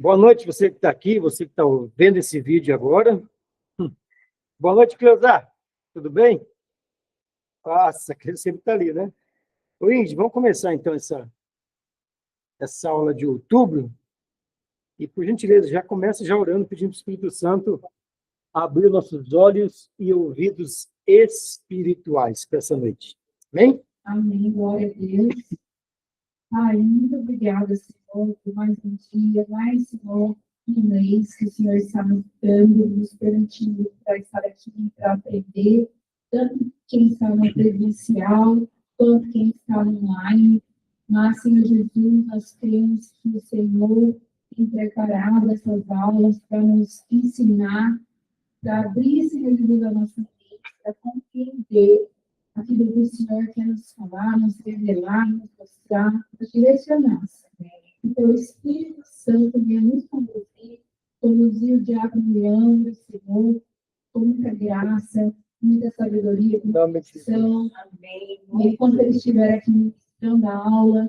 Boa noite, você que está aqui, você que está vendo esse vídeo agora. Boa noite, Cleusar. Tudo bem? Nossa, que sempre está ali, né? Ô, Ingrid, vamos começar então essa aula de outubro. E, por gentileza, já começa já orando, pedindo para o Espírito Santo abrir nossos olhos e ouvidos espirituais para essa noite. Amém? Amém, glória a Deus. Pai, muito obrigada, Senhor, por mais um dia, mais, Senhor, um mês que o Senhor está nos dando, nos permitindo para estar aqui, para aprender, tanto quem está no presencial, quanto quem está online. Mas, Senhor Jesus, nós cremos que o Senhor tem preparado essas aulas para nos ensinar, para abrir, Senhor Jesus, a nossa mente, para compreender aquilo que o Senhor quer nos falar, nos revelar, nos mostrar, nos direcionar. Então, o Espírito Santo venha nos conduzir o diabo Leandro, Senhor, com muita graça, muita sabedoria, muita convicção. Amém. E enquanto ele estiver aqui ministrando a aula,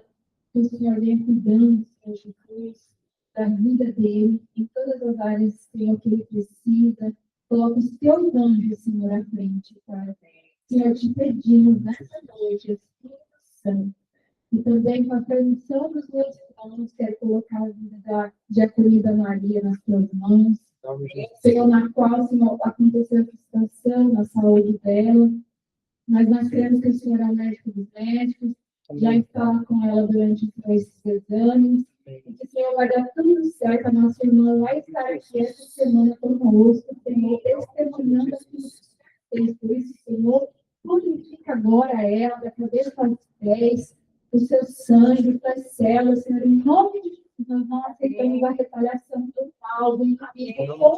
que o Senhor venha cuidando, Senhor Jesus, da vida dele, em todas as áreas, Senhor, que ele precisa. Coloque os teus anjos, Senhor, à frente, Pai. Senhor, te pedimos nessa noite, Espírito Santo, e também com a permissão dos meus irmãos, quero colocar a vida da diaconisa Maria nas tuas mãos. Senhor, na qual, Senhor, aconteceu a frustração na saúde dela, mas nós queremos que o Senhor é o médico dos médicos, já está com ela durante esses exames, e que o Senhor vai dar tudo certo, a nossa irmã vai estar aqui essa semana conosco, Senhor, testemunhando aquilo que fez. Por isso, Senhor, purifica agora ela, da cabeça aos pés, o seu sangue, as suas células, Senhor, em nome de Jesus, nós não aceitamos a retaliação do mal, do inimigo,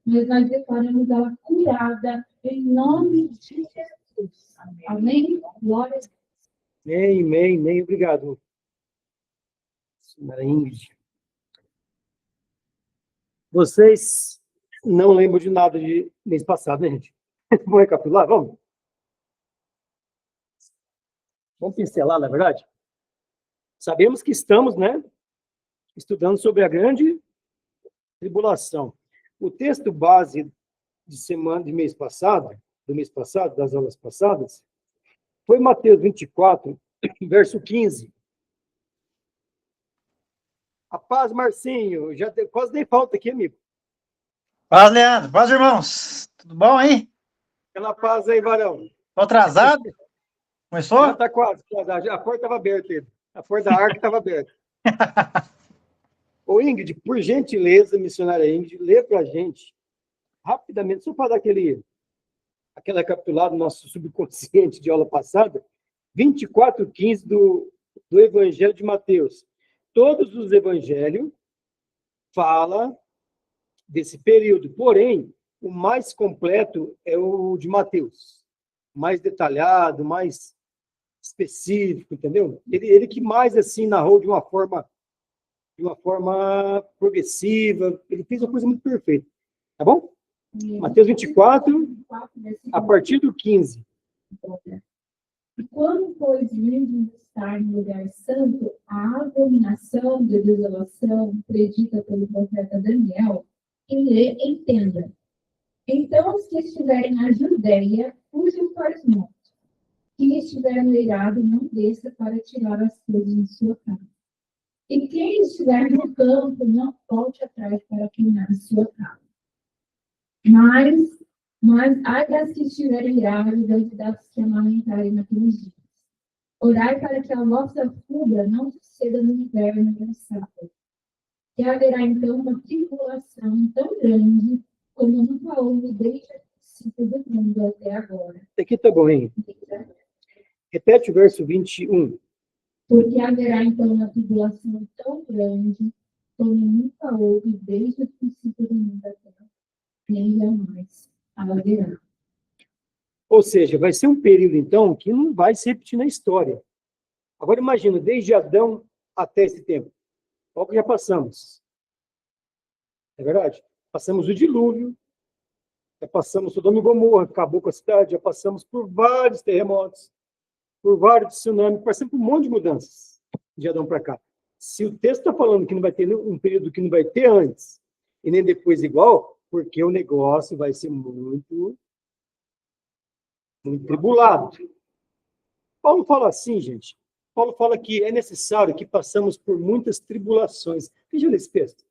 mas nós declaramos ela curada, em nome de Jesus. Amém? Glória a Deus. Amém. Obrigado, senhora Ingrid. Vocês não lembram de nada de mês passado, né, gente? Vamos recapitular? Vamos? Vamos pincelar, na verdade? Sabemos que estamos, né, estudando sobre a grande tribulação. O texto base do mês passado, das aulas passadas, foi Mateus 24, verso 15. A paz, Marcinho. Quase dei falta aqui, amigo. Paz, Leandro. Paz, irmãos. Tudo bom, hein? Aquela paz aí, varão. Tô atrasado? Começou? Já está quase. A porta estava aberta. A porta da arca estava aberta. Ô, Ingrid, por gentileza, missionária Ingrid, lê para a gente, rapidamente, só para dar aquele recapitulado do nosso subconsciente de aula passada, 24:15 do Evangelho de Mateus. Todos os evangelhos falam desse período, porém, o mais completo é o de Mateus. Mais detalhado, mais específico, entendeu? Ele que mais, assim, narrou de uma forma progressiva, ele fez uma coisa muito perfeita. Tá bom? Mateus 24, a partir do 15. E quando, pois, virdes estar no lugar santo, a abominação de desolação predita pelo profeta Daniel, quem lê, entenda. Então, os que estiverem na Judéia, fujam para os montes. Quem estiver no eirado, não desça para tirar as coisas de sua casa. E quem estiver no campo, não volte atrás para queimar a sua casa. Mas ai das que estiverem grávidas e das que amamentarem naqueles dias. Orai para que a vossa fuga não suceda no inverno e no sábado. E haverá então uma tribulação tão grande como nunca houve desde o princípio do mundo até agora. Aqui tá bom, hein? Repete o verso 21. Porque haverá então uma tribulação tão grande como nunca houve desde o princípio do mundo até agora. Nem jamais haverá. Ou seja, vai ser um período, então, que não vai se repetir na história. Agora, imagina, desde Adão até esse tempo. Olha o que já passamos. É verdade? Passamos o dilúvio, já passamos Sodoma e Gomorra, acabou com a cidade, já passamos por vários terremotos, por vários tsunamis, passamos por um monte de mudanças de Adão para cá. Se o texto está falando que não vai ter um período que não vai ter antes e nem depois igual, porque o negócio vai ser muito, muito tribulado. Paulo fala assim, gente. Paulo fala que é necessário que passamos por muitas tribulações. Veja nesse texto.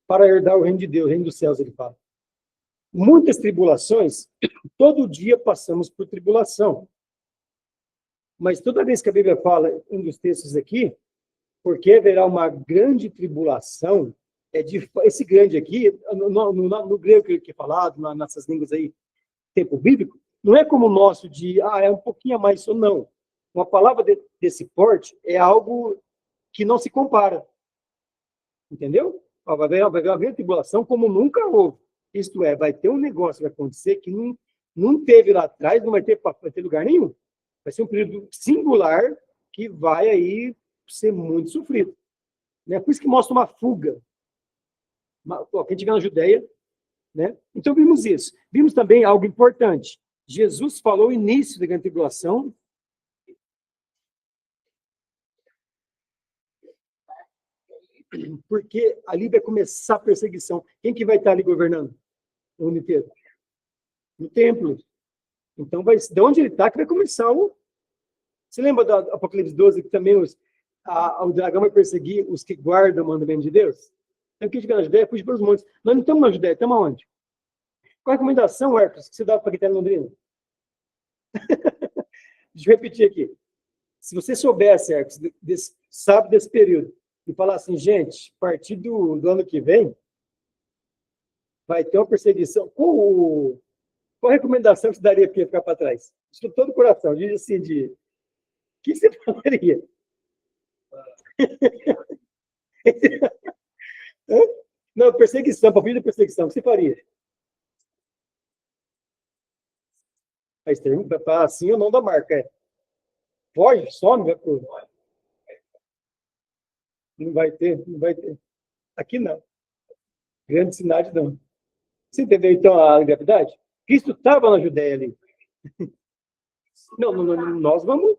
Para herdar o reino de Deus, o reino dos céus, ele fala. Muitas tribulações, todo dia passamos por tribulação. Mas toda vez que a Bíblia fala, um dos textos aqui, porque haverá uma grande tribulação, esse grande aqui, no grego que é falado, nessas línguas aí, tempo bíblico, não é como o nosso de, é um pouquinho a mais, ou não. Uma palavra desse porte é algo que não se compara. Entendeu? Vai haver uma grande tribulação como nunca houve. Isto é, vai ter um negócio que vai acontecer que não teve lá atrás, não vai ter lugar nenhum. Vai ser um período singular que vai aí ser muito sofrido. Né? Por isso que mostra uma fuga. Quem estiver na Judéia, né? Então vimos isso. Vimos também algo importante. Jesus falou o início da grande tribulação. Porque ali vai começar a perseguição. Quem que vai estar ali governando o mundo inteiro? No templo. Então, de onde ele está que vai começar o... Você lembra do Apocalipse 12, que também o dragão vai perseguir os que guardam o mandamento de Deus? Então, quem estiver na Judéia, fuge para os montes. Nós não estamos na Judéia, estamos aonde? Qual a recomendação, Hercules, que você dá para quem está em Londrina? Deixa eu repetir aqui. Se você soubesse, Hercules, sabe desse período, e falar assim, gente, a partir do ano que vem, vai ter uma perseguição. Qual a recomendação que você daria para ficar para trás? Estou todo o coração. Diz assim, o que você falaria? Não, perseguição, para fim da perseguição, o que você faria? Aí você para assim ou não da marca. Foge, some, vai por... Não vai ter. Aqui não. Grande cidade não. Você entendeu, então, a gravidade? Cristo estava na Judéia ali. Não, nós vamos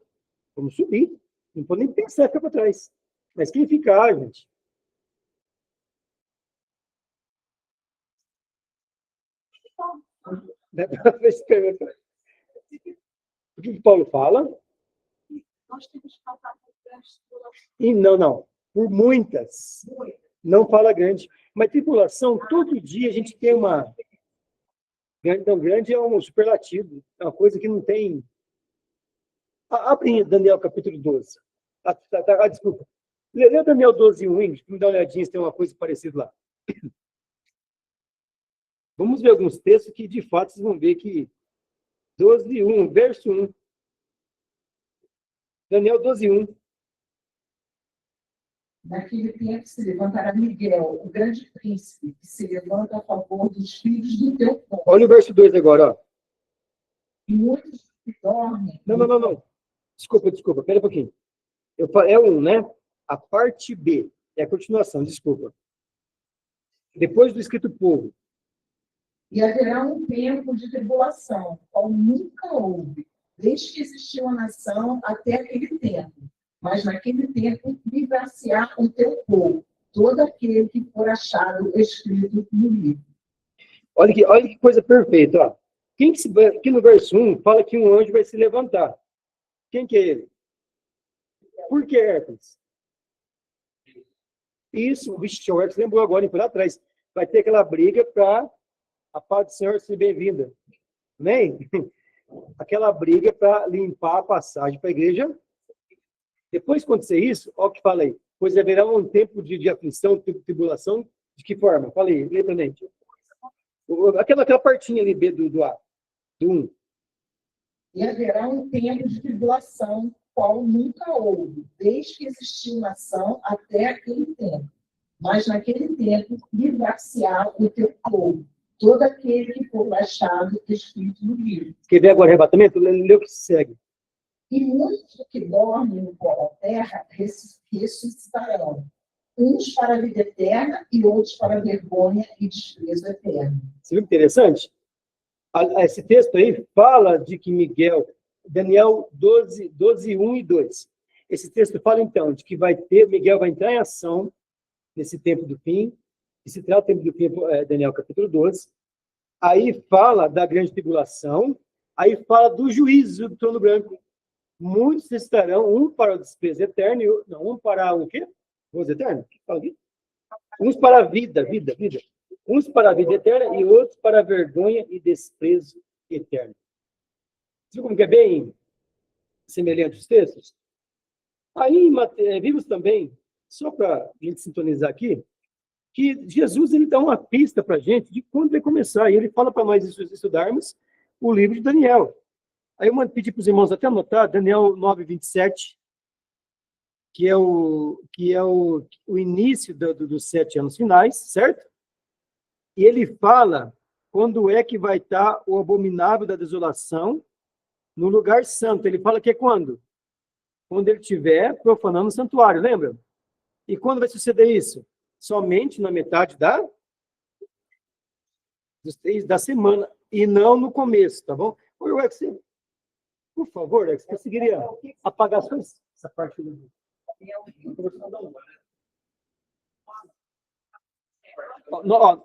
subir. Não pode nem pensar ficar para trás. Mas quem ficar, gente? O que Paulo fala? Nós temos que passar por grandes tribulações. E não. Por muitas. Não fala grande. Mas tribulação, todo dia a gente tem uma... Então, grande é um superlativo. É uma coisa que não tem... Abre Daniel capítulo 12. Desculpa. Lê Daniel 12, 1, Ingrid, me dá uma olhadinha se tem uma coisa parecida lá. Vamos ver alguns textos que, de fato, vocês vão ver que 12, 1, verso 1. Daniel 12, 1. Naquele tempo se levantará Miguel, o grande príncipe, que se levanta a favor dos filhos do teu povo. Olha o verso 2 agora, ó. E muitos que dormem... Não. Desculpa, pera um pouquinho. É um, né? A parte B. É a continuação, desculpa. Depois do escrito povo. E haverá um tempo de tribulação, qual nunca houve, desde que existiu a nação até aquele tempo. Mas naquele tempo livrar-se-á o teu povo, todo aquele que for achado escrito no livro. Olha que coisa perfeita, ó. Aqui no verso 1 fala que um anjo vai se levantar. Quem que é ele? Por que Hércules? Isso, o Hércules lembrou agora, por lá atrás. Vai ter aquela briga para a paz do Senhor ser bem-vinda. Amém? Aquela briga para limpar a passagem para a igreja. Depois de acontecer isso, olha o que falei. Pois haverá um tempo de aflição, de tribulação. De que forma? Falei, lê pra gente. Aquela partinha ali, B do A, do 1. E haverá um tempo de tribulação, qual nunca houve, desde que existiu nação até aquele tempo. Mas naquele tempo livrar-se-á o teu povo, todo aquele que for achado escrito no livro. Quer ver agora o arrebatamento? Lê o que segue. E muitos que dormem no pó da terra ressuscitarão, uns para a vida eterna e outros para a vergonha e desprezo eterno. Você viu que interessante? Esse texto aí fala de que Miguel, Daniel 12, 1 e 2. Esse texto fala, então, de que Miguel vai entrar em ação nesse tempo do fim, e se trata do tempo do fim, Daniel capítulo 12. Aí fala da grande tribulação, aí fala do juízo do trono branco. Muitos estarão, um para o desprezo eterno, um para o quê? Gozo eterno? Fala aqui. Uns para a vida. Uns para a vida eterna e outros para a vergonha e desprezo eterno. Você viu como que é bem semelhante os textos? Aí vimos também, só para a gente sintonizar aqui, que Jesus ele dá uma pista para a gente de quando vai começar. E ele fala para nós estudarmos o livro de Daniel. Aí eu pedi para os irmãos até anotar, Daniel 9:27, que é o início dos 7 anos finais, certo? E ele fala quando é que vai estar o abominável da desolação no lugar santo. Ele fala que é quando? Quando ele estiver profanando o santuário, lembra? E quando vai suceder isso? Somente na metade da semana, e não no começo, tá bom? Oi, Rex, por favor, Rex, você conseguiria apagar só essa parte do...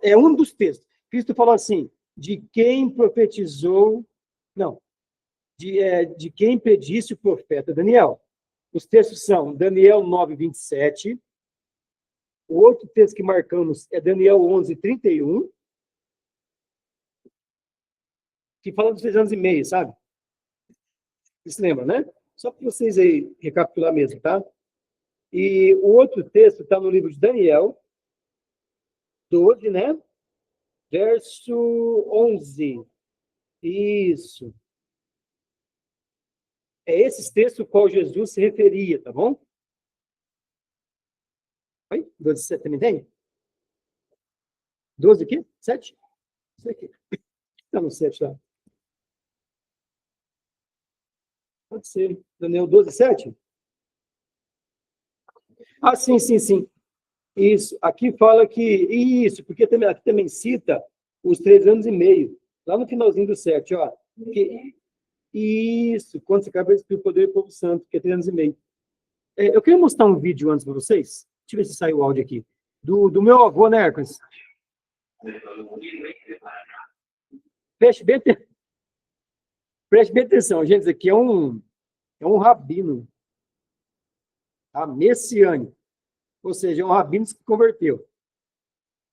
É um dos textos. Cristo falou assim, de quem profetizou... Não, de quem predisse o profeta Daniel. Os textos são Daniel 9:27. O outro texto que marcamos é Daniel 11:31, que fala dos 6 anos e meio, sabe? Vocês se lembram, né? Só para vocês aí recapitular mesmo, tá? E o outro texto está no livro de Daniel 12, né? Verso 11. Isso. É esse texto ao qual Jesus se referia, tá bom? Oi? 12, 7 também tem? 12 aqui? 7? Isso aqui. Está no 7 lá. Pode ser. Daniel 12, 7? Ah, sim. Isso. Aqui fala que... Isso, porque aqui também cita os 3 anos e meio. Lá no finalzinho do 7, ó. Isso, quando se acaba de o poder do povo santo, que é 3 anos e meio. Eu queria mostrar um vídeo antes para vocês. Deixa eu ver se saiu o áudio aqui. Do meu avô, né, Hércules? Preste bem atenção, gente. Isso aqui é um rabino. Tá? Messiânico. Ou seja, é um rabino que se converteu.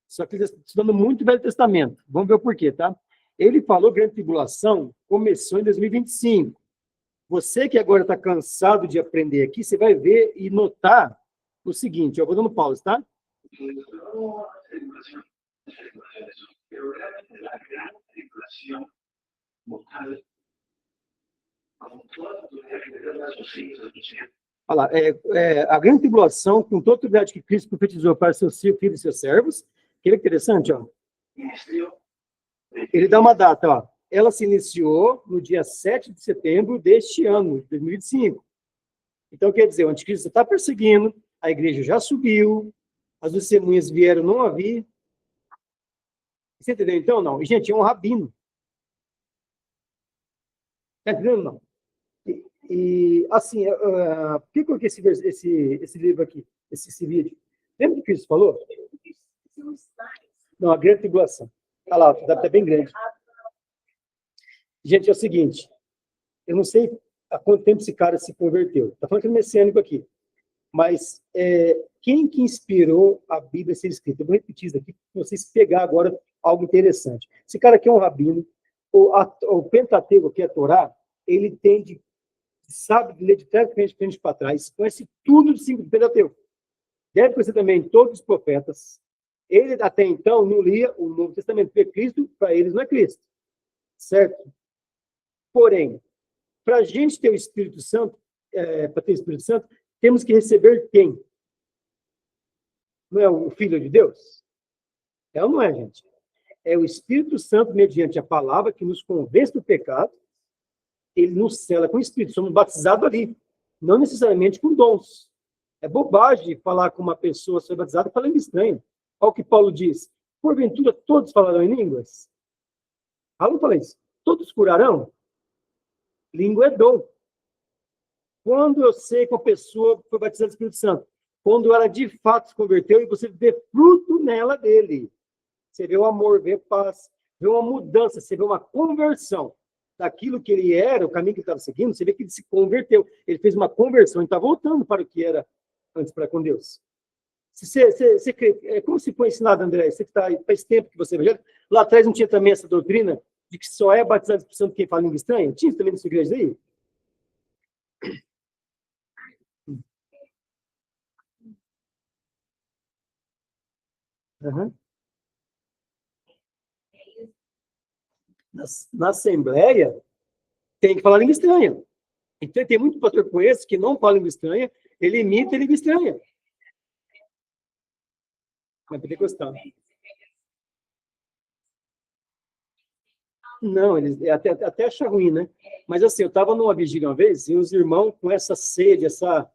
Só que ele está estudando muito o Velho Testamento. Vamos ver o porquê, tá? Ele falou que a grande tribulação começou em 2025. Você que agora está cansado de aprender aqui, você vai ver e notar o seguinte, eu vou dando pausa, tá? Olha lá, a grande tribulação, com toda a autoridade que Cristo profetizou para seus filhos e seus servos, que é interessante, ó. Ele dá uma data, ó. Ela se iniciou no dia 7 de setembro deste ano, de 2025. Então, quer dizer, o anticristo está perseguindo, a igreja já subiu, as testemunhas vieram não a vir. Você entendeu? Então, não. E, gente, é um rabino. Está entendendo? Não. E assim, por que eu coloquei esse livro aqui, esse vídeo? Lembra do que Cristo falou? Não, a grande tribulação. Olha lá, deve estar bem grande. Gente, é o seguinte, eu não sei há quanto tempo esse cara se converteu. Está falando que é messiânico aqui. Mas quem que inspirou a Bíblia a ser escrita? Eu vou repetir isso aqui para vocês pegarem agora algo interessante. Esse cara aqui é um rabino. O Pentateuco, que é a Torá, ele sabe ler de trás para frente para trás, conhece tudo do Pentateuco. Deve conhecer também todos os profetas. Ele, até então, não lia o Novo Testamento, porque Cristo, para eles, não é Cristo. Certo? Porém, para a gente ter o Espírito Santo, para ter o Espírito Santo, temos que receber quem? Não é o Filho de Deus? É ou não é, gente? É o Espírito Santo, mediante a palavra, que nos convence do pecado, ele nos sela com o Espírito. Somos batizados ali, não necessariamente com dons. É bobagem falar com uma pessoa ser batizada falando estranho. Olha o que Paulo diz. Porventura, todos falarão em línguas? Paulo não fala isso. Todos curarão? Língua é dom. Quando eu sei que uma pessoa foi batizada do Espírito Santo? Quando ela de fato se converteu e você vê fruto nela dele. Você vê o amor, vê a paz, vê uma mudança, você vê uma conversão daquilo que ele era, o caminho que ele estava seguindo, você vê que ele se converteu. Ele fez uma conversão, ele está voltando para o que era antes para com Deus. Você crê, como se foi ensinado, André? Você que está aí, faz tempo que você é evangélico. Lá atrás não tinha também essa doutrina de que só é batizado do Espírito Santo quem fala língua estranha? Tinha também nessa igreja aí? Uhum. Na Assembleia, tem que falar língua estranha. Então, tem muito pastor que eu conheço que não fala língua estranha, ele imita a língua estranha. Mas pentecostal. Não, eles até acham ruim, né? Mas assim, eu estava numa vigília uma vez, e os irmãos com essa sede, essa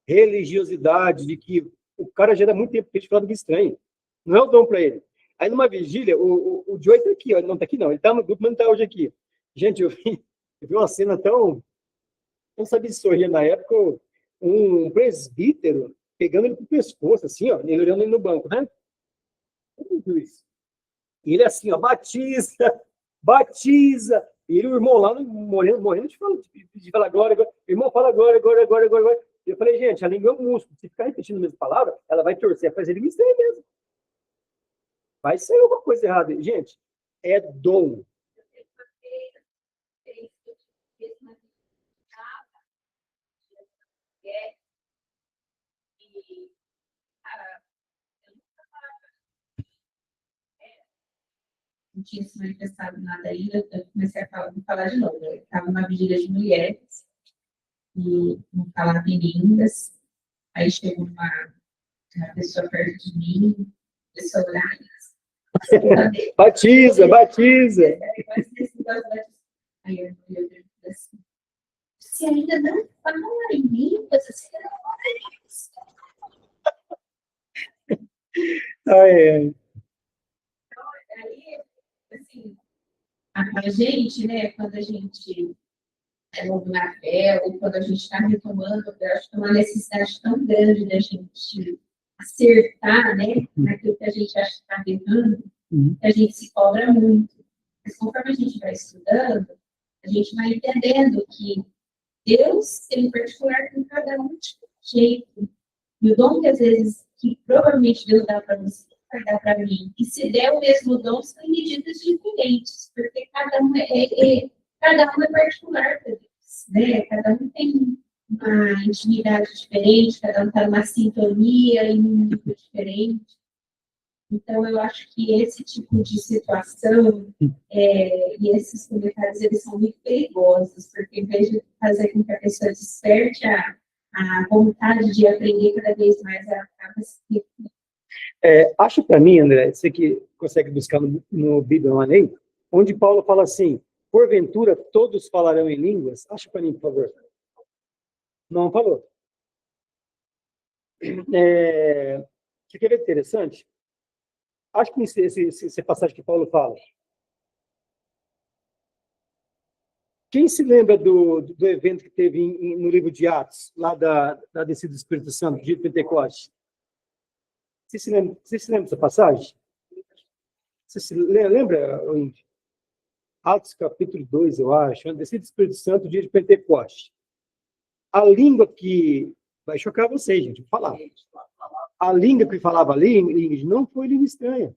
religiosidade de que o cara já dá muito tempo que a gente fala língua estranha. Não é o dom para ele. Aí numa vigília, o Joey está aqui, ó, ele não está aqui não, ele está no grupo, mas não está hoje aqui. Gente, eu vi uma cena tão... Não sabia se sorrir na época, um presbítero pegando ele pro pescoço, assim, ó, ele olhando ele no banco, né? Isso. E ele assim, ó, batiza, batiza. E ele, o irmão lá, morrendo de falar glória, glória. O irmão fala glória, glória, glória, glória, glória. Eu falei, gente, a língua é um músculo. Se ficar repetindo a mesma palavra, ela vai torcer, vai fazer língua estranha mesmo. Vai sair alguma coisa errada. Gente, é dom. Não tinha se manifestado nada ainda, eu comecei a falar de novo. Eu estava numa vigília de mulheres, e não falava em línguas. Aí chegou uma pessoa perto de mim, pessoa olhar. Batiza, batiza. Aí eu falei assim, você ainda não fala em línguas, você não fala isso. Ai. Então, aí, assim, a gente, né, quando a gente é novo na fé, ou quando a gente está retomando, eu acho que é uma necessidade tão grande da gente acertar, né, naquilo que a gente acha que está errando, que a gente se cobra muito. Mas conforme a gente vai estudando, a gente vai entendendo que Deus tem particular com cada um de um jeito. E o dom que às vezes, que provavelmente Deus dá para você, vai dar para mim. E se der o mesmo dom, são em medidas diferentes, porque cada um é particular para Deus, né? Cada um tem uma intimidade diferente, cada um está numa sintonia em um nível diferente. Então, eu acho que esse tipo de situação e esses comentários, eles são muito perigosos, porque em vez de fazer com que a pessoa desperte a vontade de aprender cada vez mais, ela acaba se... Acho para mim, André, você que consegue buscar no Bíblia Manei, onde Paulo fala assim, porventura todos falarão em línguas? Acha para mim, por favor. Não falou. Que quer ver interessante? Acho que essa passagem que Paulo fala. Quem se lembra do evento que teve no livro de Atos, lá da descida do Espírito Santo, dia de Pentecostes? Você se lembra dessa passagem? Você se lembra, Atos capítulo 2, eu acho, a descida do Espírito Santo, dia de Pentecostes. A língua que... Vai chocar vocês, gente, vou falar. A língua que falava ali, não foi língua estranha.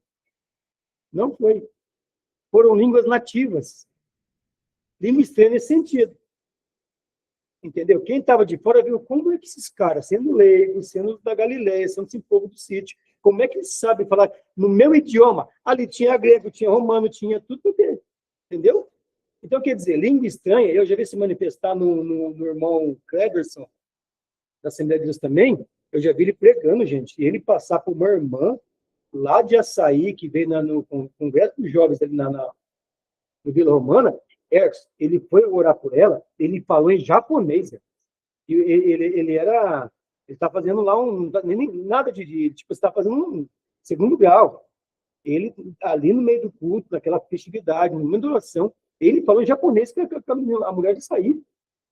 Não foi. Foram línguas nativas. Língua estranha nesse sentido. Entendeu? Quem estava de fora viu como é que esses caras, sendo leigos, sendo da Galileia, sendo esse povo do sítio, como é que eles sabem falar no meu idioma? Ali tinha grego, tinha romano, tinha tudo dele. Entendeu? Então, quer dizer, língua estranha, eu já vi se manifestar no irmão Cleberson, da Assembleia de Deus também, eu já vi ele pregando, gente, e ele passar por uma irmã lá de Açaí, que veio no Congresso dos Jovens ali no Vila Romana, ele foi orar por ela, ele falou em japonês. E ele estava fazendo lá nada tipo, está fazendo um segundo grau. Ele, ali no meio do culto, naquela festividade, no meio da oração, ele falou em japonês com a mulher de sair.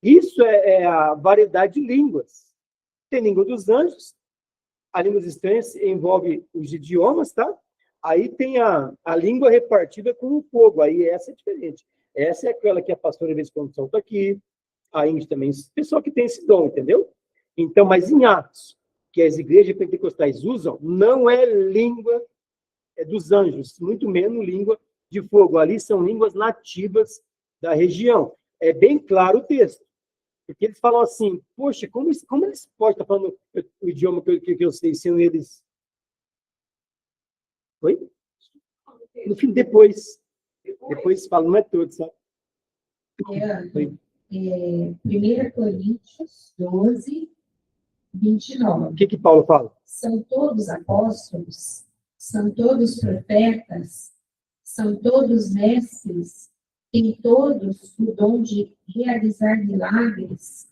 Isso é a variedade de línguas. Tem língua dos anjos, a língua estranhas envolve os idiomas, tá? Aí tem a língua repartida com o fogo, aí essa é diferente. Essa é aquela que a pastora, de vez em quando, solta aqui, a Índia também, pessoal que tem esse dom, entendeu? Então, mas em Atos, que as igrejas pentecostais usam, não é língua dos anjos, muito menos língua de fogo. Ali são línguas nativas da região. É bem claro o texto. Porque eles falam assim, poxa, como eles podem estar falando o idioma que eu sei, sendo eles... Oi? No fim, depois falam, não é todos, sabe? 1 Coríntios 12, 29. O que Paulo fala? São todos apóstolos? São todos profetas? São todos mestres? Têm todos o dom de realizar milagres?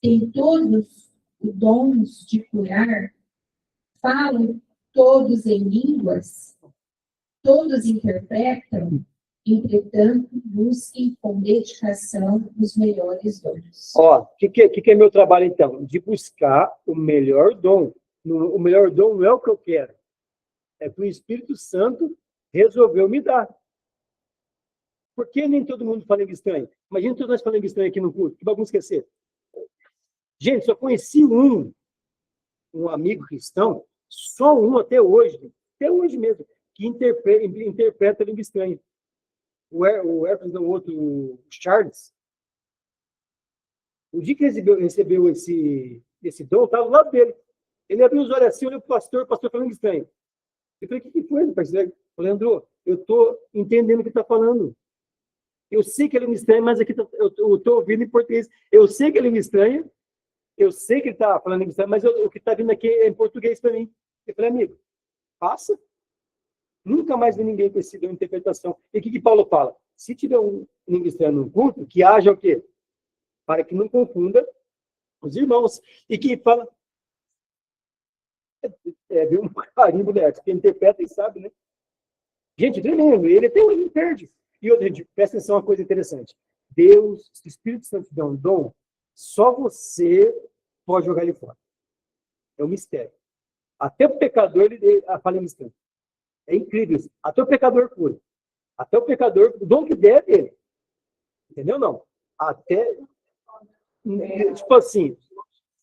Têm todos o dom de curar? Falam todos em línguas? Todos interpretam? Entretanto, busquem com dedicação os melhores dons. Ó, o que é meu trabalho, então? De buscar o melhor dom. O melhor dom não é o que eu quero. É que o Espírito Santo resolveu me dar. Por que nem todo mundo fala língua estranha? Imagina todos nós falando língua estranha aqui no culto. Que vamos esquecer. Gente, só conheci um amigo cristão, só um até hoje mesmo, que interpreta a língua estranha. O Everton, o outro, o Charles, o dia que recebeu esse dom, estava do lado dele. Ele abriu os olhos assim, olhou para o pastor falando estranho. Eu falei, o que foi, parceiro? Eu falei, Leandro, eu estou entendendo o que está falando. Eu sei que ele me estranha, mas aqui eu estou ouvindo em português. Eu sei que ele me estranha, eu sei que ele está falando em estranho, mas o que está vindo aqui é em português para mim. Eu falei, amigo, passa. Nunca mais vi ninguém com esse dom de interpretação. E o que Paulo fala? Se tiver um língua estranha no culto, que haja o quê? Para que não confunda os irmãos. E que fala... viu um carimbo, né? Quem interpreta e sabe, né? Gente, tremendo. Ele até hoje não perde. E outra, gente, presta atenção, uma coisa interessante. Deus, se o Espírito Santo te dá um dom, só você pode jogar ele fora. É um mistério. Até o pecador, ele fala em mistério. É incrível isso. Até o pecador cura. Até o pecador, o dom que der é dele. Entendeu? Não. Até, tipo assim,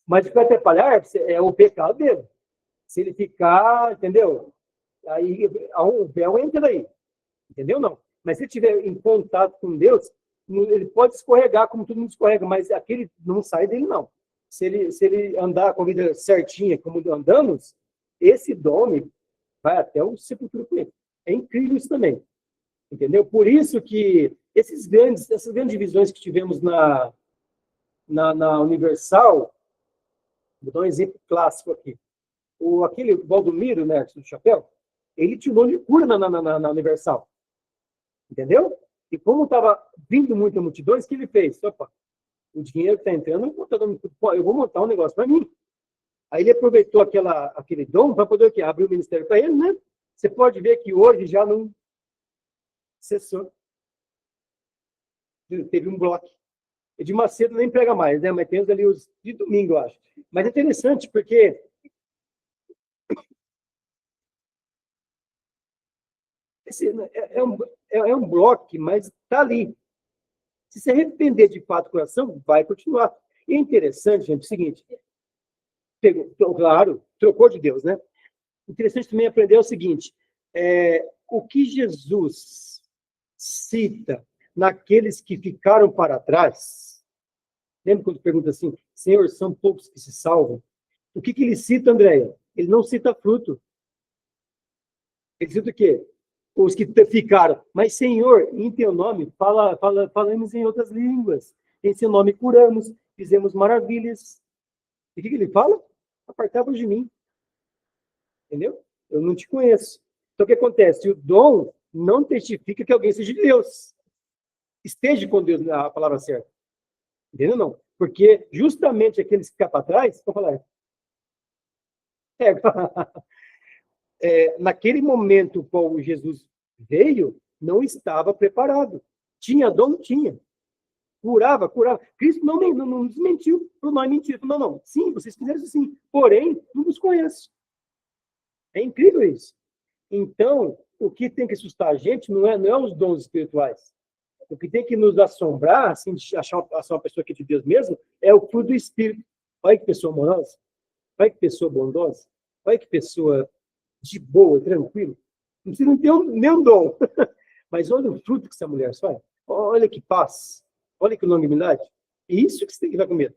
mas o que vai atrapalhar é o pecado dele. Se ele ficar, entendeu? Aí o véu entra aí. Entendeu? Não. Mas se ele estiver em contato com Deus, ele pode escorregar como todo mundo escorrega, mas aquele não sai dele, não. Se ele andar com a vida certinha, como andamos, esse dom vai até o sepultura com ele. É incrível isso também. Entendeu? Por isso que essas grandes divisões que tivemos na Universal, vou dar um exemplo clássico aqui. Aquele Valdomiro, né, do chapéu, ele tirou de cura na Universal. Entendeu? E como estava vindo muita multidões, o que ele fez? Opa, o dinheiro está entrando, eu vou montar um negócio para mim. Aí ele aproveitou aquele dom para poder o quê? Abrir o ministério para ele, né? Você pode ver que hoje já não cessou. Teve um bloco. E de Macedo nem prega mais, né? Mas temos ali os de domingo, eu acho. Mas é interessante porque é um bloco, mas está ali. Se se arrepender de fato do coração, vai continuar. E é interessante, gente, o seguinte, claro, trocou de Deus, né? Interessante também aprender o seguinte, o que Jesus cita naqueles que ficaram para trás, lembra quando pergunta assim, Senhor, são poucos que se salvam? O que ele cita, Andréia? Ele não cita fruto. Ele cita o quê? Os que ficaram. Mas, Senhor, em teu nome, falamos em outras línguas. Em seu nome curamos, fizemos maravilhas. E o que ele fala? Apartai-vos de mim. Entendeu? Eu não te conheço. Então, o que acontece? O dom não testifica que alguém seja de Deus. Esteja com Deus na palavra certa. Entendeu? Não. Porque justamente aqueles que ficam para trás, vão falar. Naquele momento qual Jesus veio, não estava preparado. Tinha dom? Tinha. Curava. Cristo não desmentiu por nós mentir. Não. Sim, vocês fizeram isso sim. Porém, não nos conheço. É incrível isso. Então, o que tem que assustar a gente não é os dons espirituais. O que tem que nos assombrar, assim, de achar uma pessoa que é de Deus mesmo, é o fruto do Espírito. Olha que pessoa amorosa. Olha que pessoa bondosa. Olha que pessoa de boa, tranquila. Não precisa ter nenhum dom. Mas olha o fruto que essa mulher faz. Olha que paz. Olha que longanimidade. É isso que você tem que ficar com medo.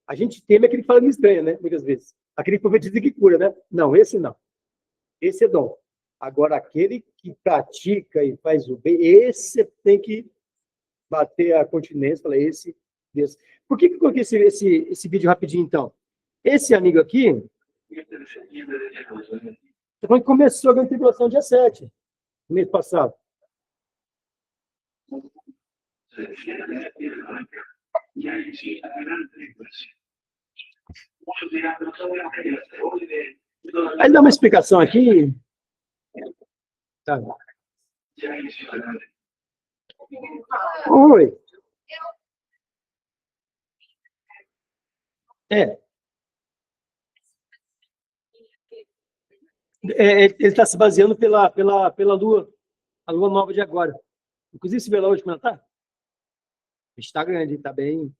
A gente teme aquele que fala estranho, né? Muitas vezes. Aquele que profetiza que cura, né? Não, esse não. Esse é dom. Agora, aquele que pratica e faz o bem, esse tem que bater a continência, falar, esse, Deus. Por que eu coloquei esse vídeo rapidinho, então? Esse amigo aqui, quando começou a grande tribulação dia 7, no mês passado. Aí dá uma explicação aqui. Tá. Oi. Ele está se baseando pela lua, a lua nova de agora. Inclusive, se vê lá hoje como ela está? Está grande, está bem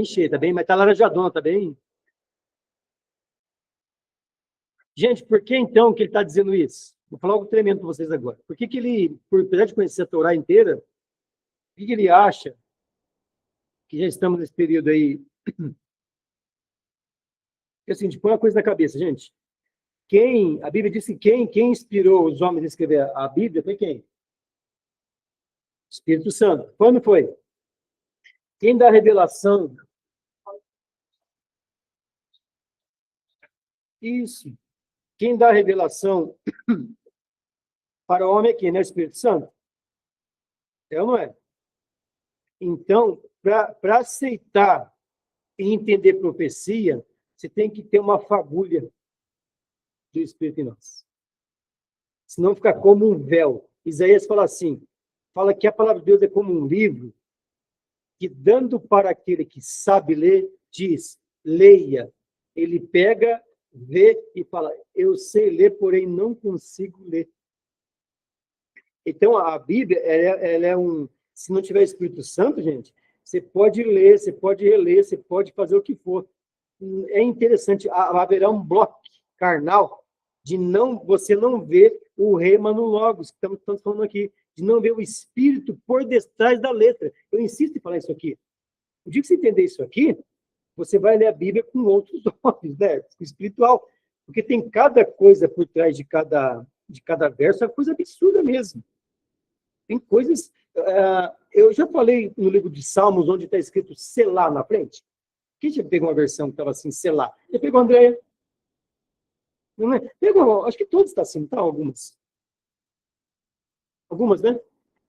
cheio, está bem, mas está laranjadona, está bem. Gente, por que então que ele está dizendo isso? Vou falar algo tremendo para vocês agora. Por que ele, apesar de conhecer a Torá inteira, por que ele acha que já estamos nesse período aí? É assim, põe uma coisa na cabeça, gente. A Bíblia diz que quem inspirou os homens a escrever a Bíblia foi quem? Espírito Santo. Quando foi? Quem dá a revelação? Isso. Quem dá a revelação para o homem é quem? Não é o Espírito Santo? É ou não é? Então, para aceitar e entender profecia, você tem que ter uma fagulha do Espírito em nós. Senão fica como um véu. Isaías fala assim, fala que a palavra de Deus é como um livro que, dando para aquele que sabe ler, diz, leia. Ele pega, vê e fala, eu sei ler, porém não consigo ler. Então, a Bíblia, ela é se não tiver Espírito Santo, gente, você pode ler, você pode reler, você pode fazer o que for. É interessante, haverá um bloco carnal de você não ver o rema no logos, que estamos falando aqui, de não ver o Espírito por detrás da letra. Eu insisto em falar isso aqui. O dia que você entender isso aqui, você vai ler a Bíblia com outros olhos, né? Espiritual. Porque tem cada coisa por trás de cada verso, é uma coisa absurda mesmo. Tem coisas... eu já falei no livro de Salmos, onde está escrito Selá na frente. Quem já pegou uma versão que estava assim, Selá? Já pegou, Andréia? Não é? Pegou, acho que todos estão assim, tá? Algumas, né?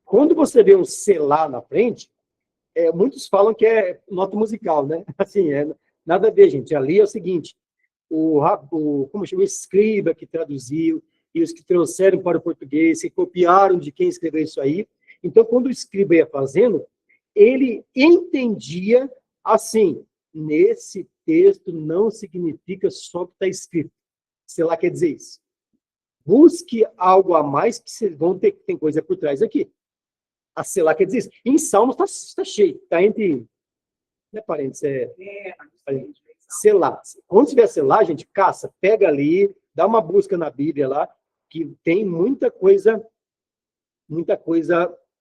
Quando você vê um Selá na frente, muitos falam que é nota musical, né? Assim, nada a ver, gente. Ali é o seguinte, como chama, o escriba que traduziu, e os que trouxeram para o português, que copiaram de quem escreveu isso aí. Então, quando o escriba ia fazendo, ele entendia assim, nesse texto não significa só o que está escrito. Sei lá, quer dizer isso. Busque algo a mais que vocês vão ter, que tem coisa por trás aqui. A Selá quer dizer isso. Em Salmos está cheio. Está entre... Não é parênteses, Selá. Quando tiver Selá, gente, caça, pega ali, dá uma busca na Bíblia lá, que tem muita coisa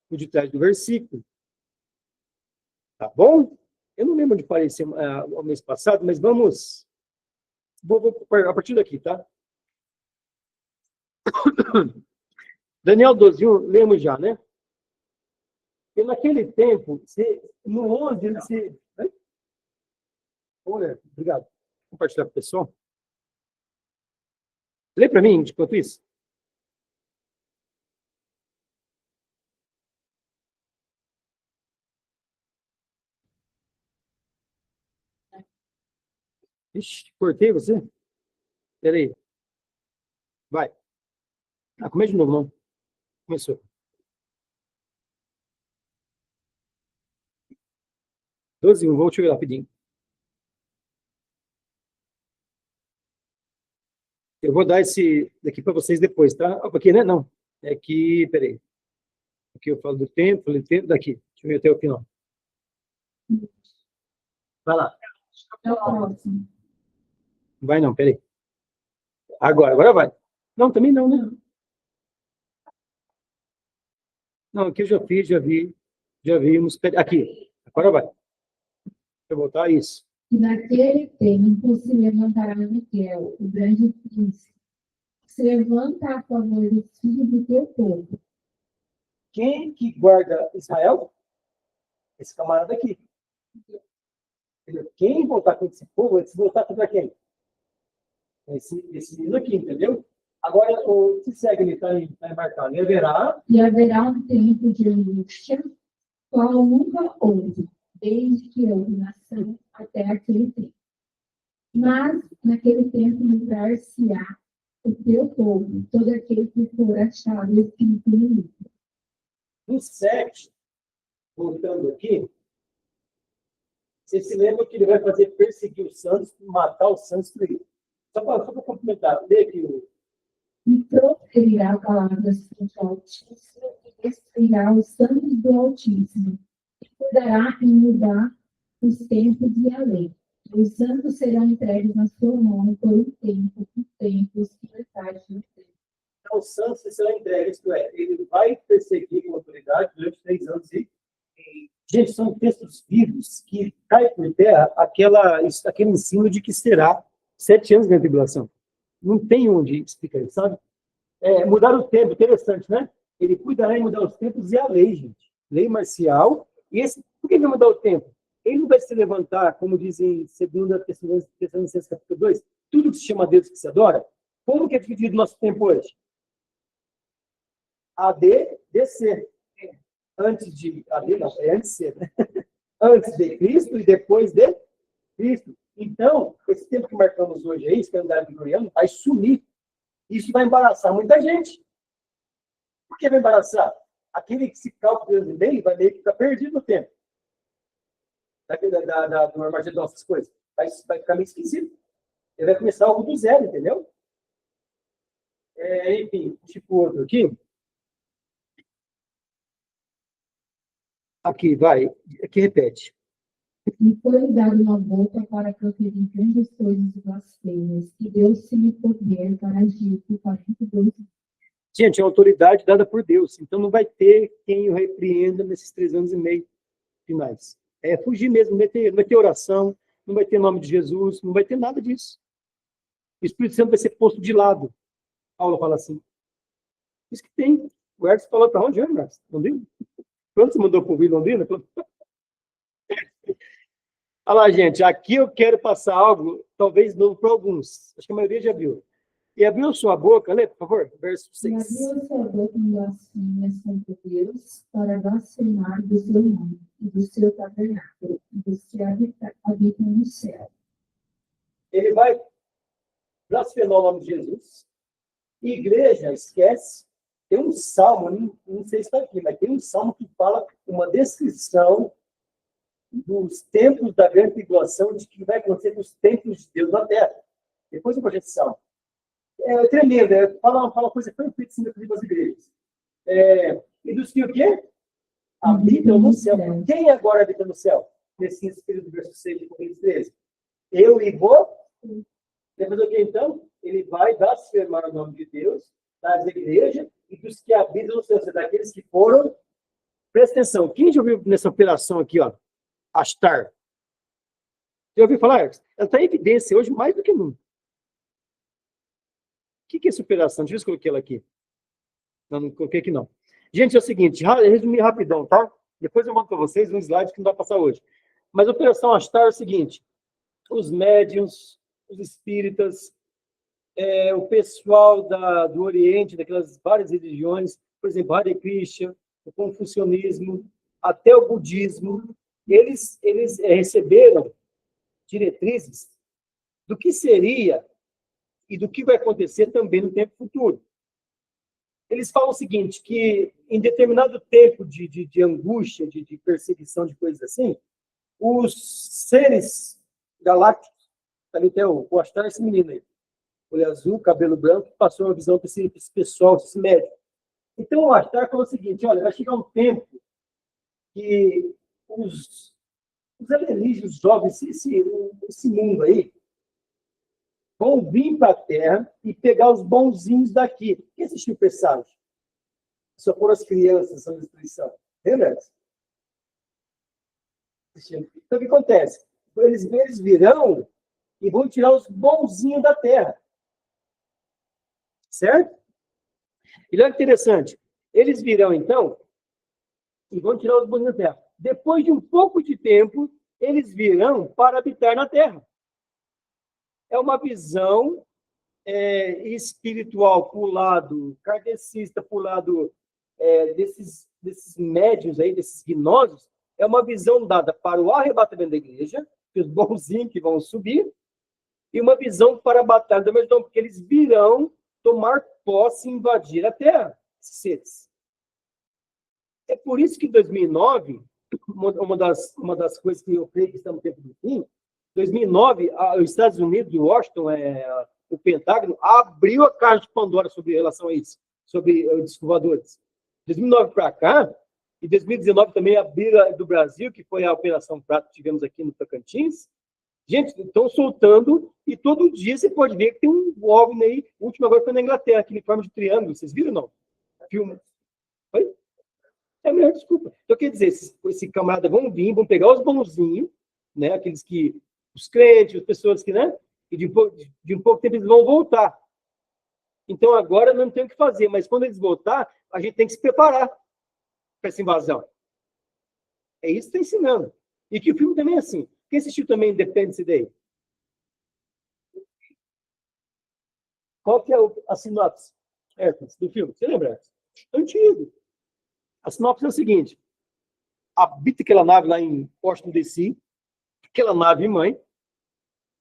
por detrás do versículo. Tá bom? Eu não lembro de parei o mês passado, mas vamos... Vou a partir daqui, tá? Daniel 12:1, lemos já, né? E naquele tempo, no 11, você... Olha, obrigado. Vou compartilhar com o pessoal. Lê para mim, enquanto isso. Ixi, cortei você? Espera aí. Vai. Começa de novo, não. Começou. 12:1, vou te ver rapidinho. Eu vou dar esse daqui para vocês depois, tá? Aqui, né? Não. É aqui, peraí. Aqui eu falo do tempo, falei tempo, daqui. Deixa eu ver até o final. Vai lá. É o próximo. Vai não, peraí. Agora vai. Não, também não, né? Não, aqui eu já fiz, já vimos. Aqui, agora vai. Deixa eu voltar isso. E naquele tempo se levantará Miguel, o grande príncipe, se levanta a favor dos filhos do teu povo. Quem que guarda Israel? Esse camarada aqui. Entendeu? Quem voltar com esse povo, esse voltar contra quem? Esse menino aqui, entendeu? Agora, o que segue ele está marcado. E haverá um tempo de angústia, qual nunca houve, desde que houve nação até aquele tempo. Mas, naquele tempo, livrar-se-á o teu povo, todo aquele que for achado espírito inimigo. No 7, voltando aqui, você se lembra que ele vai fazer perseguir os santos, matar os santos por isso. Só para complementar, lê aqui o. E proferirá palavras contra o Altíssimo e destruirá os santos do Altíssimo. E cuidará em mudar os tempos e a lei. E os santos serão entregues na sua mão por um tempo, por tempos e metade do tempo. Então, os santos serão entregues, isto é, ele vai perseguir com autoridade durante 3 anos. Gente, são textos vivos que cai por terra aquele ensino de que será 7 anos de tribulação. Não tem onde explicar isso, sabe? Mudar o tempo, interessante, né? Ele cuidará em mudar os tempos e a lei, gente. Lei marcial. Por que ele vai mudar o tempo? Ele não vai se levantar, como dizem em 2 Tessalonicenses capítulo 2, tudo que se chama Deus que se adora. Como que é dividido o nosso tempo hoje? AD, DC. Antes de AD, não, é antes de C, né? Antes de Cristo e depois de Cristo. Então, esse tempo que marcamos hoje aí, esse calendário gregoriano, vai sumir. Isso vai embaraçar muita gente. Por que vai embaraçar? Aquele que se calcula Deus bem vai meio que ficar perdido no tempo. Do armazém de nossas coisas. Vai ficar meio esquisito. Ele vai começar algo do zero, entendeu? Enfim, tipo outro aqui. Aqui, vai. Aqui repete. E foi-lhe dado uma boca para proferir grandes coisas e blasfêmias, e deu-se-lhe poder para agir por 42 anos. Gente, é uma autoridade dada por Deus. Então não vai ter quem o repreenda nesses 3 anos e meio finais. É fugir mesmo, não vai ter oração, não vai ter nome de Jesus, não vai ter nada disso. O Espírito Santo vai ser posto de lado. Paulo fala assim. Isso que tem. O Hertz falou para onde, Hertz? Londrina? Quando você mandou para o Londrina? Olha lá, gente, aqui eu quero passar algo, talvez novo para alguns. Acho que a maioria já viu. E abriu sua boca, lê, por favor, verso 6. E abriu sua boca em blasfêmias contra Deus, para blasfemar do seu nome, e do seu tabernáculo, e dos que habitam no céu. Ele vai blasfemar o nome de Jesus. Igreja, esquece. Tem um salmo, não sei se está aqui, mas tem um salmo que fala uma descrição dos tempos da grande tribulação, de que vai acontecer nos tempos de Deus na Terra. Depois da projeção. É tremendo, fala uma coisa perfeita assim das igrejas. E dos que o quê? Habitam no céu. Quem agora habita no céu? Nesse período do verso 6 de Coríntios 13. Eu e vou. Depois do que então? Ele vai blasfemar o nome de Deus, das igrejas e dos que habitam no céu, daqueles que foram. Presta atenção, quem já ouviu nessa operação aqui, ó? Astar. Já ouviu falar? Ela está em evidência hoje mais do que nunca. O que é essa operação? Deixa eu ver se eu coloquei ela aqui. Não coloquei aqui, não. Gente, é o seguinte, resumir rapidão, tá? Depois eu mando para vocês um slide que não vai passar hoje. Mas a operação Astar é o seguinte, os médiuns, os espíritas, o pessoal do Oriente, daquelas várias religiões, por exemplo, Hare Krishna, o confucionismo, até o budismo, eles receberam diretrizes do que seria e do que vai acontecer também no tempo futuro. Eles falam o seguinte, que em determinado tempo de angústia, de perseguição, de coisas assim, os seres galácticos, ali tem o Astral, esse menino aí, olho azul, cabelo branco, passou uma visão para esse pessoal, esse médico. Então, o Astral falou o seguinte, olha, vai chegar um tempo que os alienígenas, os jovens, esse mundo aí, vão vir para a Terra e pegar os bonzinhos daqui. Quem assistiu o Presságio? Só foram as crianças, são destruição. Lembra? Então, o que acontece? Eles virão e vão tirar os bonzinhos da Terra. Certo? E olha que interessante. Eles virão, então, e vão tirar os bonzinhos da Terra. Depois de um pouco de tempo, eles virão para habitar na Terra. É uma visão espiritual para o lado kardecista, para o lado desses médiuns aí, desses gnósicos, é uma visão dada para o arrebatamento da igreja, que os bonzinhos que vão subir, e uma visão para a batalha do Armagedon, porque eles virão tomar posse e invadir a Terra, esses seres. É por isso que em 2009, uma das coisas que eu creio que está no tempo do fim, 2009, os Estados Unidos, Washington, o Pentágono, abriu a caixa de Pandora sobre relação a isso, sobre os discos voadores. 2009 para cá, e 2019 também abriram a do Brasil, que foi a Operação Prato que tivemos aqui no Tocantins. Gente, estão soltando, e todo dia você pode ver que tem um OVNI aí, o último agora foi na Inglaterra, aquele forma de triângulo, vocês viram não? Filme. Oi? É a melhor desculpa. Então, quer dizer, esse camarada vão vir, vão pegar os bonzinhos, né, aqueles que, os crentes, as pessoas que, né, e de um pouco tempo eles vão voltar. Então, agora não tem o que fazer, mas quando eles voltar, a gente tem que se preparar para essa invasão. É isso que está ensinando. E que o filme também é assim. Quem assistiu também Independence Day? Qual que é a sinopse do filme? Você lembra? Antigo. A sinopse é o seguinte. Habita aquela nave lá em Washington, D.C., aquela nave mãe,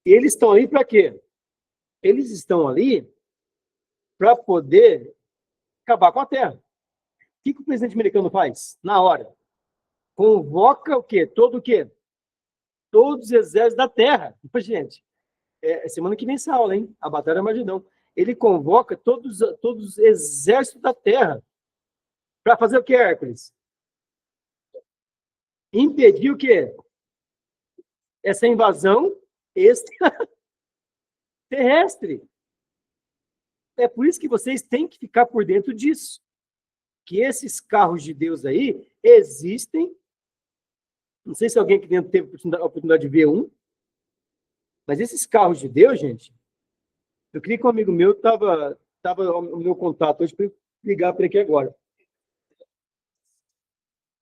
e eles estão ali para quê? Eles estão ali para poder acabar com a Terra. O que o presidente americano faz? Na hora. Convoca o quê? Todo o quê? Todos os exércitos da Terra. Gente, semana que vem essa aula, hein? A Batalha do Armagedon. Ele convoca todos os exércitos da Terra para fazer o que, Hércules? Impedir o quê? Essa invasão extraterrestre. É por isso que vocês têm que ficar por dentro disso. Que esses carros de Deus aí existem. Não sei se alguém aqui dentro teve a oportunidade de ver um. Mas esses carros de Deus, gente, eu queria que um amigo meu estava no meu contato hoje para ligar para ele aqui agora.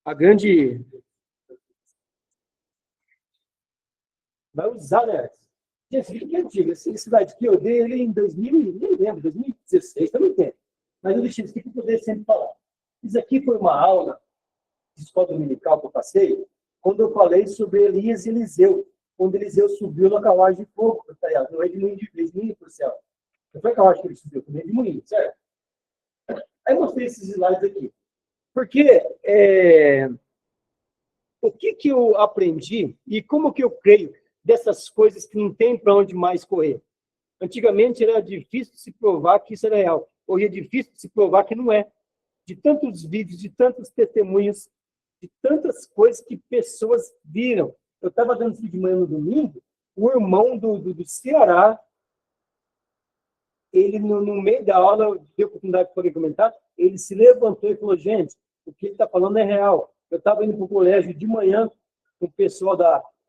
A grande... Vai usar, né? Gente, que é antigo. Esse daqui eu dei ele em 2000, nem lembro, 2016, também tem. Mas eu deixei isso aqui para poder sempre falar. Isso aqui foi uma aula de escola dominical que eu passei, quando eu falei sobre Elias e Eliseu, quando Eliseu subiu na carruagem de fogo, não é de moinho de vez, moinho para o céu. Não foi a carruagem que ele subiu, foi de moinho, certo? Aí eu mostrei esses slides aqui. Porque o que eu aprendi e como que eu creio dessas coisas que não tem para onde mais correr? Antigamente era difícil de se provar que isso era real. Hoje é difícil de se provar que não é. De tantos vídeos, de tantos testemunhos, de tantas coisas que pessoas viram. Eu estava dando isso de manhã no domingo, o irmão do Ceará, ele no meio da aula, eu tive a oportunidade de poder comentar, ele se levantou e falou, gente, o que ele está falando é real. Eu estava indo para o colégio de manhã com o pessoal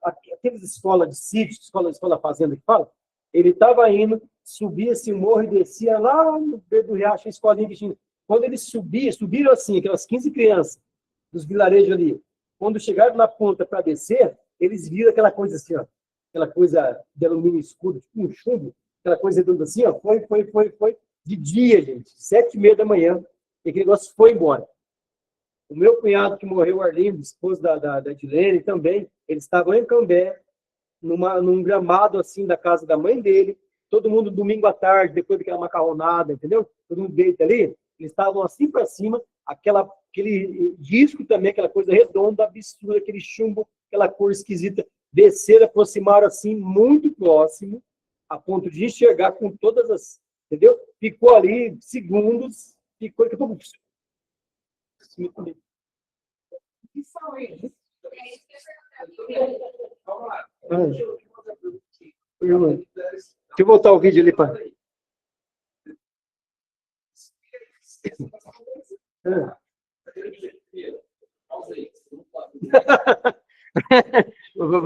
aquelas escolas de sítio, escola fazenda que fala, ele estava indo, subia esse morro e descia lá no meio do riacho, a escolinha que tinha. Quando ele subiram assim, aquelas 15 crianças dos vilarejos ali, quando chegaram na ponta para descer, eles viram aquela coisa assim, ó, aquela coisa de alumínio escuro, tipo um chumbo, aquela coisa redonda assim, ó, foi, de dia, gente, 7h30 da manhã, e aquele negócio foi embora. O meu cunhado que morreu, o Arlindo, esposo da Edilene, também, eles estavam em Cambé, num gramado assim da casa da mãe dele, todo mundo domingo à tarde, depois daquela macarronada, entendeu? Todo mundo deita ali, eles estavam assim para cima, aquele disco também, aquela coisa redonda, absurda, aquele chumbo, aquela cor esquisita, desceram, aproximaram assim, muito próximo, a ponto de enxergar com todas as, entendeu? Ficou ali segundos, ficou, daqui a pouco, Que são eles? Vamos lá. Deixa eu voltar o vídeo ali para.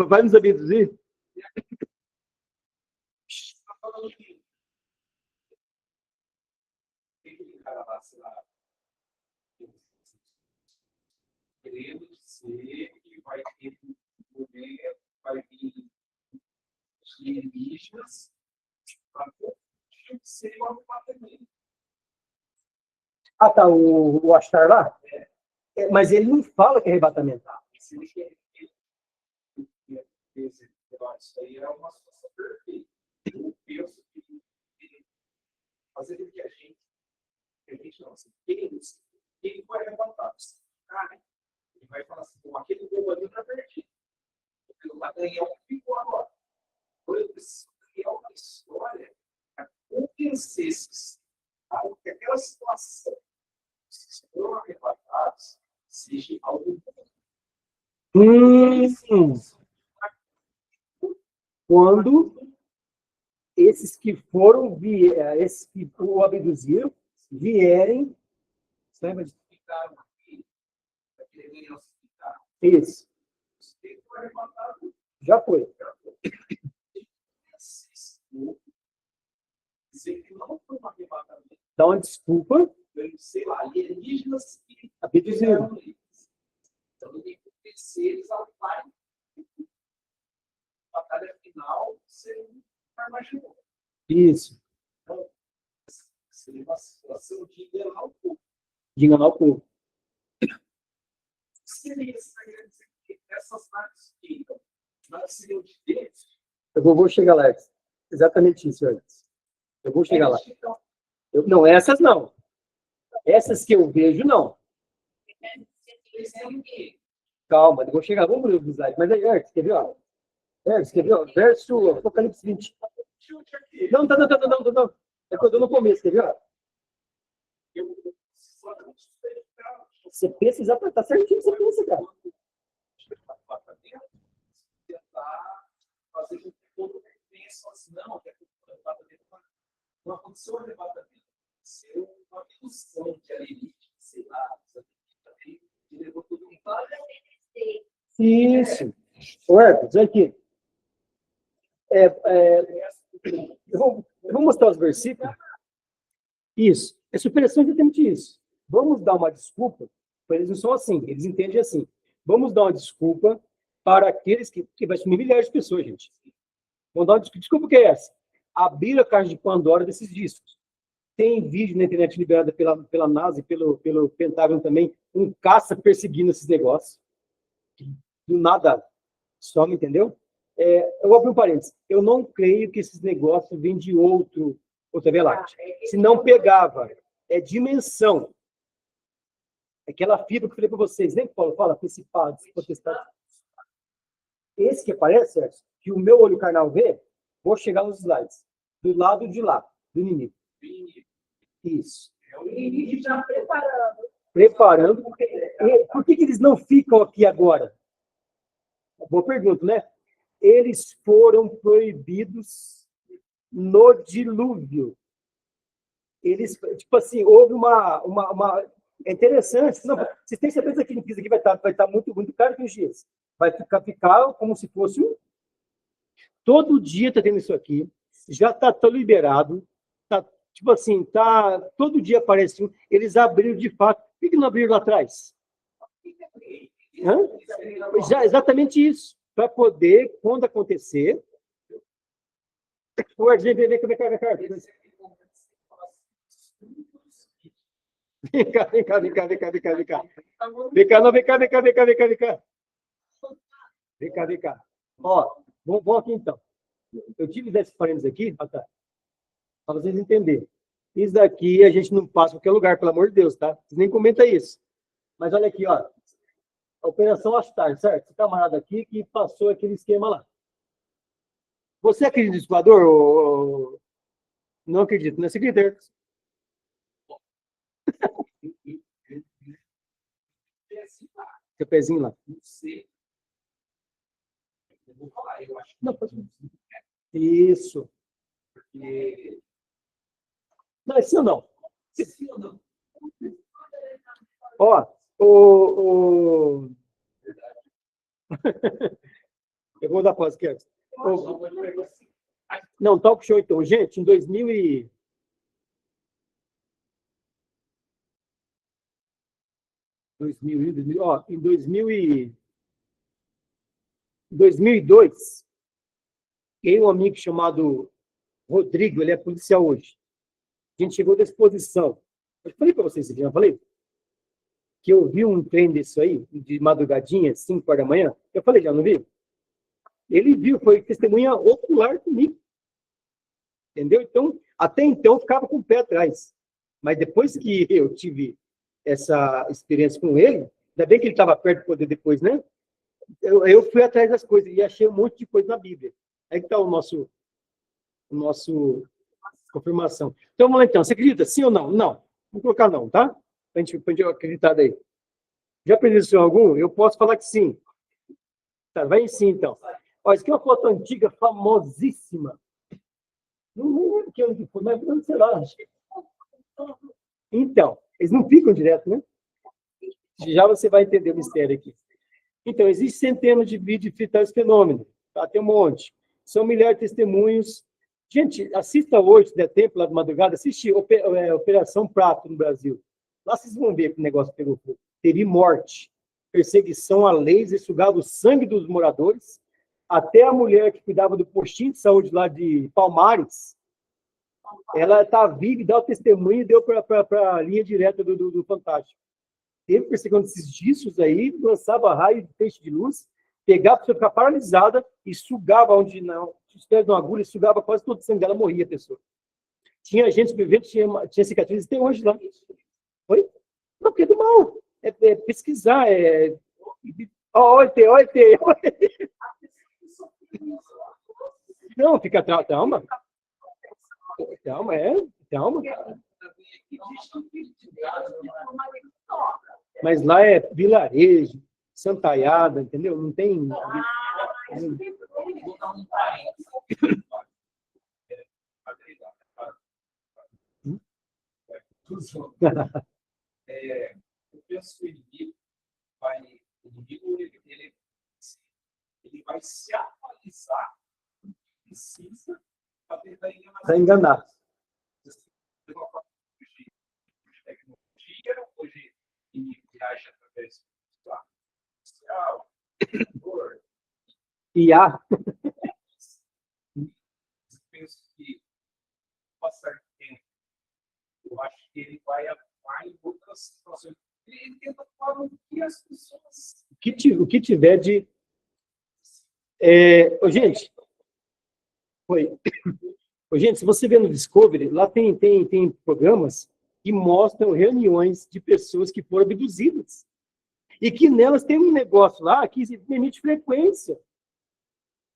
Vai nos abduzir? Querendo dizer que vai ter um momento, vai vir alienígenas para ser o arrebatamento. Ah, tá, o Astar lá? Mas ele não fala que é arrebatamento. Isso aí é uma situação perfeita. Eu penso que fazer com que a gente não se pense, quem vai arrebatar? Ele vai falar assim, como aquele povo ali está perdido. Porque o Daniel ficou agora. Eu preciso criar uma história para convencer que aquela situação, se foram arrebatados, seja algo Quando esses que foram, esses que o abduziram, vierem. Você vai explicar aqui, para que ele venha explicar. Isso. Você foi arrebatado. Já foi. Dizer que não foi um arrebatamento. Dá uma desculpa. Sei lá, alienígenas que Abduziram. Então, não tem que convencer eles a lutarem. A batalha final, você não imaginou. Isso. Então, seria uma situação de enganar o povo. De enganar o povo. Seria que essas naves que não seriam de Deus. Eu vou chegar lá. Exatamente isso, Alex. Eu vou chegar lá. Não, essas não. Essas que eu vejo, não. Calma, eu vou chegar. Vamos ler o slide. Mas aí, Alex, quer ver? Alex, quer ver? Verso Apocalipse 20. Não. É quando eu no começo, quer ver? Você pensa exatamente, tá certinho, você pensa, cara. Tentar fazer com que todo mundo pense assim, não, que não aconteceu o arrebatamento. Aconteceu uma ilusão de alienígena, sei lá, que levou todo mundo. Isso. Ué, diz aqui. Eu vou mostrar os versículos. Isso. É supressão exatamente isso. Vamos dar uma desculpa. Eles não são assim, eles entendem assim. Vamos dar uma desculpa para aqueles que vai sumir milhares de pessoas, gente. Vamos dar uma desculpa que é essa. Abrir a caixa de Pandora desses discos. Tem vídeo na internet liberado pela NASA e pelo Pentágono também, um caça perseguindo esses negócios. Do nada some, entendeu? Eu vou abrir um parênteses. Eu não creio que esses negócios vêm de outra Via Láctea. Se não pegava, é dimensão. Aquela fibra que eu falei para vocês, nem Paulo fala, principados, potestades. Esse que aparece, que o meu olho carnal vê, vou chegar nos slides. Do lado de lá, do inimigo. Isso. É o inimigo já Preparando. Por que eles não ficam aqui agora? Boa pergunta, né? Eles foram proibidos no dilúvio. Eles, tipo assim, houve uma é interessante. Não, vocês têm certeza que isso aqui vai estar muito, muito caro que os dias. Vai ficar como se fosse todo dia está tendo isso aqui. Já está liberado. Tá, tipo assim, todo dia aparece um. Eles abriram de fato. Por que não abriram lá atrás? Exatamente isso. Para poder, quando acontecer. O Argentino vem cá. Vem cá. Vem cá. Ó, vamos aqui então. Eu tive 10 parênteses aqui, para vocês entenderem. Isso daqui a gente não passa em qualquer lugar, pelo amor de Deus, tá? Vocês nem comentam isso. Mas olha aqui, ó. a Operação Astar, certo? Esse camarada aqui que passou aquele esquema lá. Você acredita no Equador? Não acredito, né? Você acredita? Seu pezinho lá. Não, pode... Isso. Não, é sim ou não? Sim ou não? Ó, eu vou dar pausa aqui antes. Não, talk show então. Gente, em 2000 ó, em 2002, tem um amigo chamado Rodrigo, ele é policial hoje. A gente chegou da exposição. Eu falei para vocês, já falei? Que eu vi um trem desse aí, de madrugadinha, 5 horas da manhã. Eu falei, já não vi? Ele viu, foi testemunha ocular comigo. Entendeu? Então, até então, eu ficava com o pé atrás. Mas depois que eu tive essa experiência com ele, ainda bem que ele estava perto de poder depois, né? Eu fui atrás das coisas e achei um monte de coisa na Bíblia. Aí que está o nosso confirmação. Então, vamos lá, então. Você acredita? Sim ou não? Não. Vamos colocar não, tá? Para a gente acreditar daí. Já presenciou algum? Eu posso falar que sim. Tá, vai em sim, então. Olha, isso aqui é uma foto antiga, famosíssima. Não lembro que ano que foi, mas sei lá. Então, eles não ficam direto, né? Já você vai entender o mistério aqui. Então, existem centenas de vídeos de tais fenômenos. Tá? Tem um monte. São milhares de testemunhos. Gente, assista hoje, se der tempo, lá de madrugada, assiste Operação Prato no Brasil. Lá vocês vão ver que o negócio pegou fogo. Teve morte, perseguição a laser, sugava o sangue dos moradores. Até a mulher que cuidava do postinho de saúde lá de Palmares, ela está viva e dá o testemunho e deu para a linha direta do Fantástico. Teve perseguindo esses discos aí, lançava raio de peixe de luz, pegava a pessoa, ficava paralisada e sugava onde não, os pés de uma agulha, sugava quase todo o sangue dela, morria a pessoa. Tinha gente vivendo, tinha cicatrizes, tem hoje lá. Oi? Não, porque é do mal. É pesquisar, olha, não, fica trauma. Trauma. Mas lá é vilarejo, santaiada, entendeu? Não tem... Eu penso que o inimigo ele vai se atualizar, precisa, para enganar. Hoje viaja através do social, IA. penso que passar tempo, eu acho que ele vai atuar em outras situações. Ele tenta falar o que as pessoas... O que tiver de... Gente, se você vê no Discovery, lá tem programas que mostram reuniões de pessoas que foram abduzidas. E que nelas tem um negócio lá que emite frequência.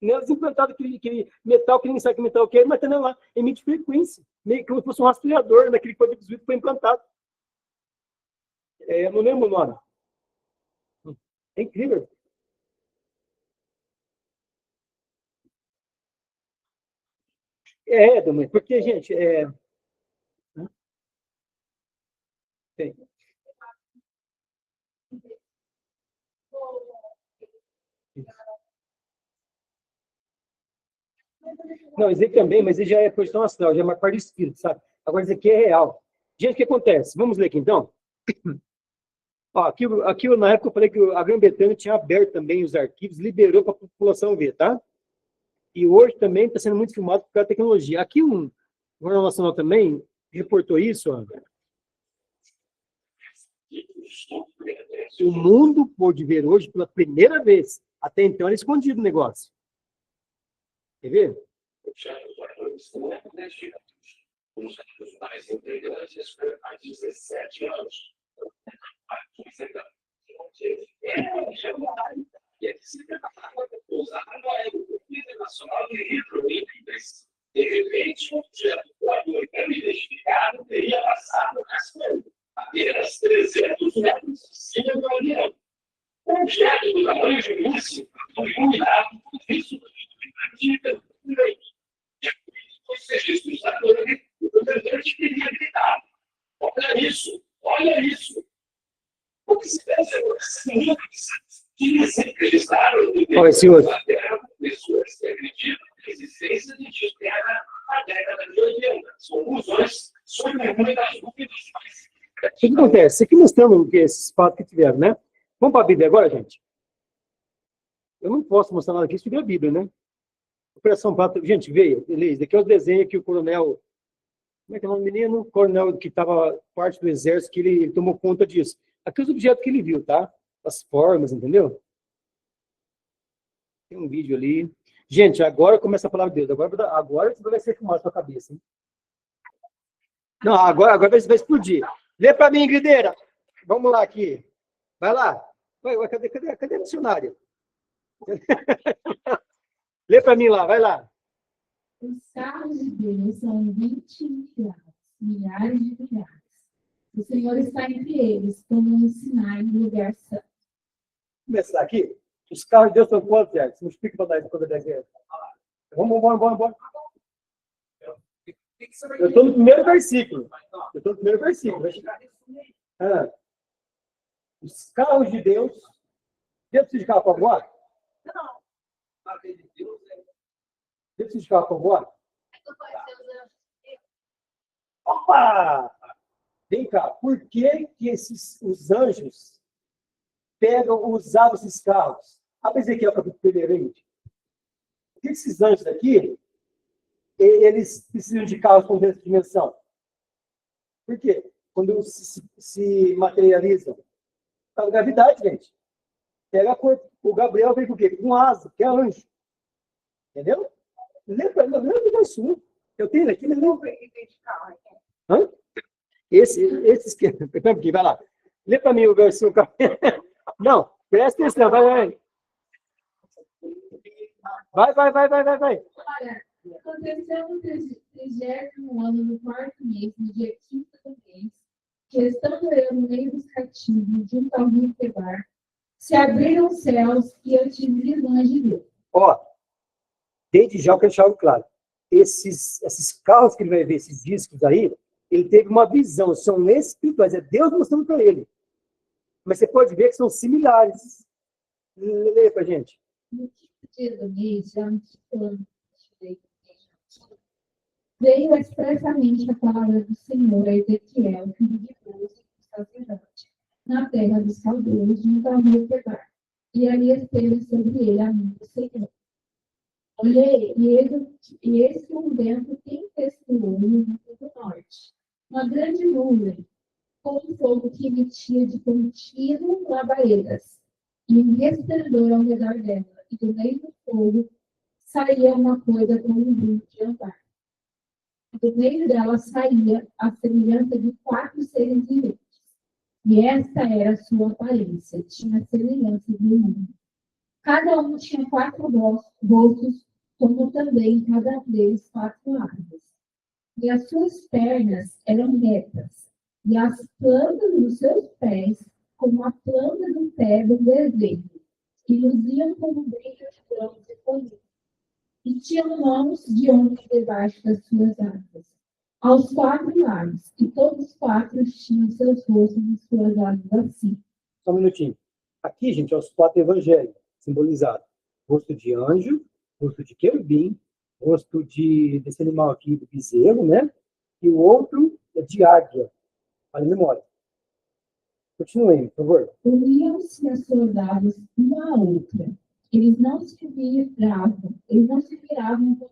Nelas implantado aquele metal, que ninguém sabe que metal que é, mas tem lá, emite frequência. Meio como se fosse um rastreador naquele que foi abduzido, que foi implantado. Eu não lembro o nome. É incrível. Porque, gente, tem. Não, isso aí também, mas ele já é questão astral, já é uma parte do espírito, sabe? Agora, isso aqui é real. Gente, o que acontece? Vamos ler aqui, então? Ó, aqui, na época, eu falei que a Grã-Bretanha tinha aberto também os arquivos, liberou para a população ver, tá? E hoje também está sendo muito filmado por causa da tecnologia. Aqui, o Jornal Nacional também reportou isso, ó. O mundo pôde ver hoje pela primeira vez. Até então era escondido o negócio. Quer ver? Os mais integrantes há 17 anos. De repente, um gerador identificado teria passado apenas 300 metros acima do avião. Um objeto do tamanho de Lúcia foi iluminado por isso do leite. Os registros da torre, o governante teria gritado: olha isso, olha isso. O que se deve ser que se registraram pessoas que acreditam na existência de terra na década de 80. São conclusões sobre muitas dúvidas mais. O que acontece? Aqui nós temos esses fatos que tiveram, né? Vamos para a Bíblia agora, gente? Eu não posso mostrar nada aqui se tiver a Bíblia, né? Operação Pato. Gente, veio, beleza. Aqui é o desenho que o coronel. Como é que é o nome do menino? O coronel que estava parte do exército, que ele tomou conta disso. Aqui os objetos que ele viu, tá? As formas, entendeu? Tem um vídeo ali. Gente, agora começa a palavra de Deus. Agora você vai ser filmado na sua cabeça, hein? Não, agora vai explodir. Lê para mim, Grideira. Vamos lá aqui. Vai lá. Cadê a missionária? Lê para mim lá, vai lá. Os carros de Deus são 20 milhares de milhares. O Senhor está entre eles, como um sinal no lugar santo. Vamos começar aqui. Os carros de Deus são quantos, Jair? Você me explica para dar quando é 10 reais. Vamos. Eu estou no primeiro versículo. Os carros de Deus. Deus precisa de carro para voar? Não. A lei de Deus é. Deus precisa de carro para voar? Opa! Vem cá, por que os anjos usavam esses carros? Abre Ezequiel capítulo 1, gente. Por que esses anjos aqui, eles precisam de carros com essa dimensão? Por quê? Quando se materializam. A gravidade, gente. Pega o Gabriel vem com o quê? Com asa, que é anjo. Entendeu? Lembra isso. Eu tenho aqui, mas não vem de carro. Hã? Esses que. Vai lá. Lê para mim o versículo. Não, presta atenção, vai. Vai. Olha, aconteceu no 30º ano, no 4º mês, no dia 5º do mês, que estando eu no meio dos cativos, junto ao rio Quebar, se abriram os céus e eu tive visões de Deus. Ó, desde já eu quero deixar claro. Esses carros que ele vai ver, esses discos aí, ele teve uma visão, são espirituais, é Deus mostrando para ele. Mas você pode ver que são similares. Lê pra gente. No 5º dia do mês, já no 5º ano, veio expressamente a palavra do Senhor a Ezequiel, filho de Buzi, sacerdote, na terra dos caldeus, junto ao rio Quebar. E ali esteve sobre ele a mão do Senhor. Olhei, e eis que um vento tempestuoso do norte, uma grande nuvem, com um fogo que emitia de contínuo labaredas, e um resplendor ao redor dela, e do meio do fogo saía uma coisa como um brilho de andar. Do meio dela saía a semelhança de 4 seres viventes. E esta era a sua aparência, tinha a semelhança de um homem. Cada um tinha 4 rostos, como também cada um deles 4 asas. E as suas pernas eram retas, e as plantas dos seus pés, como a planta do pé do bezerro, que luziam como brilho de bronze polido. E tinham mãos de homem debaixo das suas asas, aos 4 lados, e todos os 4 tinham seus rostos e suas asas assim. Só um minutinho. Aqui, gente, é os 4 evangelhos simbolizados. Rosto de anjo, rosto de querubim, rosto desse animal aqui, do bezerro, né? E o outro é de águia. Olha a memória. Continuem, por favor. Uniam-se as suas asas uma à outra. Eles não se viravam quando andavam.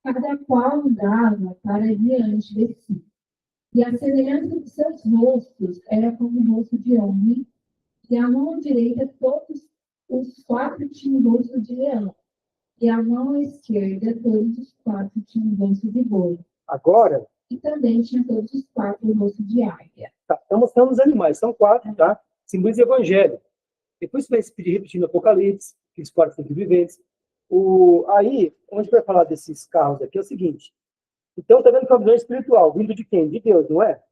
Cada qual andava para diante de si. E a semelhança de seus rostos era como o rosto de homem, e a mão direita todos os 4 tinham o rosto de leão, e a mão esquerda todos os 4 tinham o rosto de boi. Agora, E também tinha todos os 4 o rosto de águia. tá, estamos mostrando os animais, são 4, tá? Simboliza o evangelho. Depois você vai se pedir repetindo Apocalipse, aqueles 4 sobreviventes. Aí, onde vai falar desses carros aqui é o seguinte. Então, está vendo que é uma visão espiritual, vindo de quem? De Deus, não é?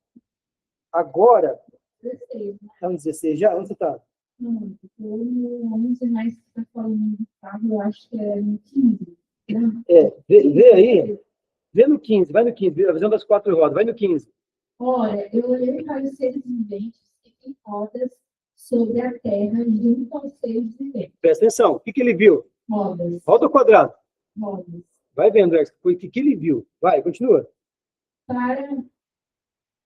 Agora, 16, né? é um 16 já? Onde você está? Não, eu no 11, mas você está falando do carro, eu acho que é no 15. Né? Vê aí. Vê no 15, vai no 15. A visão das 4 rodas, vai no 15. Olha, eu olhei para os seres viventes que têm rodas sobre a terra junto aos seres viventes. Presta atenção. O que ele viu? Rodas, Roda ao quadrado. rodas. Vai vendo, Alex. O que ele viu? Vai, continua.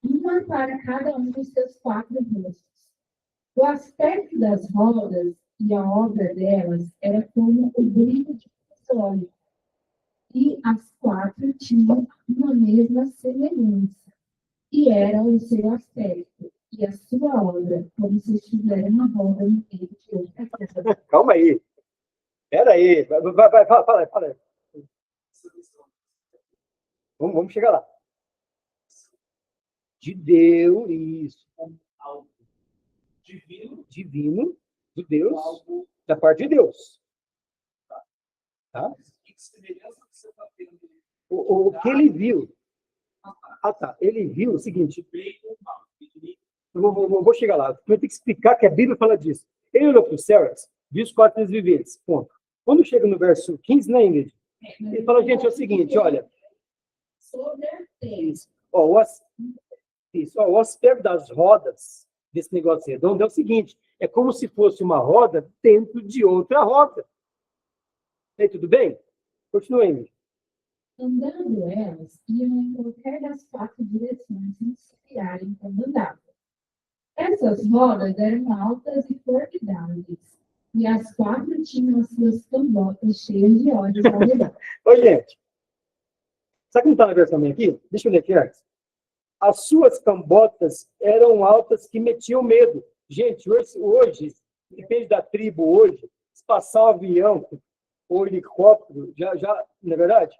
Uma para cada um dos seus 4 rostos. O aspecto das rodas e a obra delas era como o brilho de um sol. E as 4 tinham uma mesma semelhança. E era o seu aspecto e a sua obra, como se estivesse uma roda no meio de outra coisa. Calma aí. Pera aí. Vai, fala aí. Vamos chegar lá. De Deus, isso. Algo divino, Divino, de Deus, algo da parte de Deus. Tá? que semelhança que você está tendo O que ele viu? Ah, tá. Ele viu o seguinte. bem ou mal. Vou chegar lá. Eu tenho que explicar que a Bíblia fala disso. Ele olhou para os céus, viu os 4 seres viventes. Ponto. Quando chega no verso 15, né, Ingrid? Ele fala, gente, é o seguinte, olha. Sobre a terra. Isso. Ó, o aspecto das rodas desse negócio redondo é o seguinte: é como se fosse uma roda dentro de outra roda. E aí, tudo bem? Continua, Ingrid. Andando elas, iam em qualquer das 4 direções em que se virarem quando andavam. Essas rodas eram altas e formidáveis, e as 4 tinham as suas cambotas cheias de olhos ao redor. Ô, gente, sabe que não está na versão minha aqui? Deixa eu ler aqui antes. As suas cambotas eram altas que metiam medo. Gente, hoje depende da tribo hoje, se passar um avião ou helicóptero, já, não é verdade?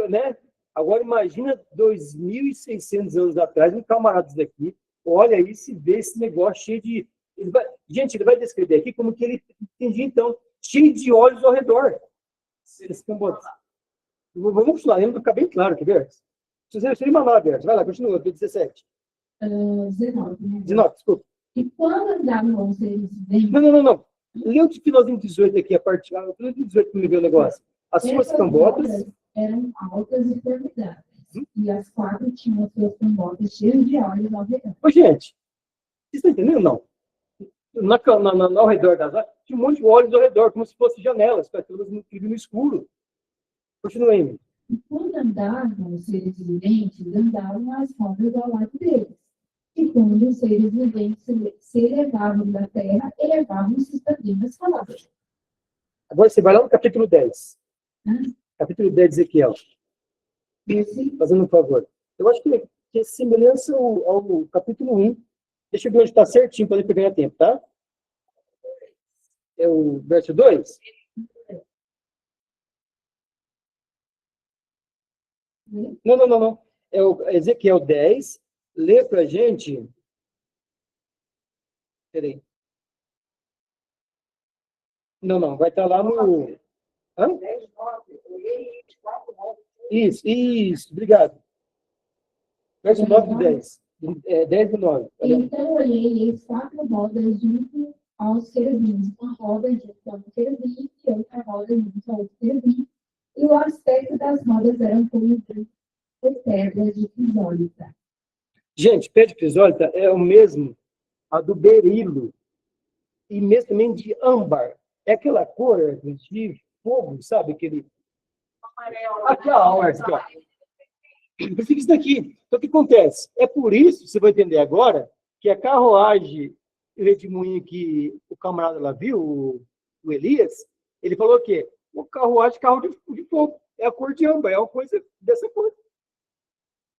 Né? Agora imagina 2.600 anos atrás, um camarada daqui, olha aí se vê esse negócio cheio de... Ele vai descrever aqui como que ele entendia, então, cheio de olhos ao redor. Esse cambotas. Vamos continuar, lembra ficar bem claro, quer ver? Seria uma nova verso. Vai lá, continua, 17. 19, né? 19, desculpa. E quando andavam os seres viventes, Não. Lê o de finalzinho 18 aqui, a parte. O finalzinho 18 que me viu o negócio. As suas essas cambotas. rodas eram altas e formidáveis, e as 4 tinham as suas cambotas cheias de olhos ao redor. Ô, gente, vocês estão entendendo ou não? Ao redor das áreas, tinha um monte de olhos ao redor, como se fossem janelas, para aquelas no escuro. Continua aí. E quando andavam os seres viventes, andavam as rodas ao lado deles. E quando os seres viventes se elevavam da terra, elevavam-se também as rodas. Agora você vai lá no capítulo 10. Hã? Capítulo 10 de Ezequiel. Esse, Fazendo um favor. Eu acho que é semelhança ao capítulo 1. Deixa eu ver onde está certinho para ele ganhar tempo, tá? É o verso 2? Não. É o Ezequiel 10. Lê para a gente. Peraí. Não. Vai estar lá no... Hã? Isso. Obrigado. Verso 9 e 10. 10 e 9. então olhei e 4 rodas junto aos querubins, uma roda junto ao querubim e outra roda junto ao querubim, e o aspecto das rodas eram como de pedras de crisólita. Gente, pedra de crisólita é o mesmo a do berilo e mesmo também de âmbar. É aquela cor de fogo, sabe? Aquele... Aqui, ó. Eu fiz isso daqui. Então, o que acontece? É por isso, você vai entender agora, que a carruagem e o redemoinho que o camarada lá viu, o Elias, ele falou o quê? O carruagem, carro de fogo. É a cor de âmbar, é uma coisa dessa cor.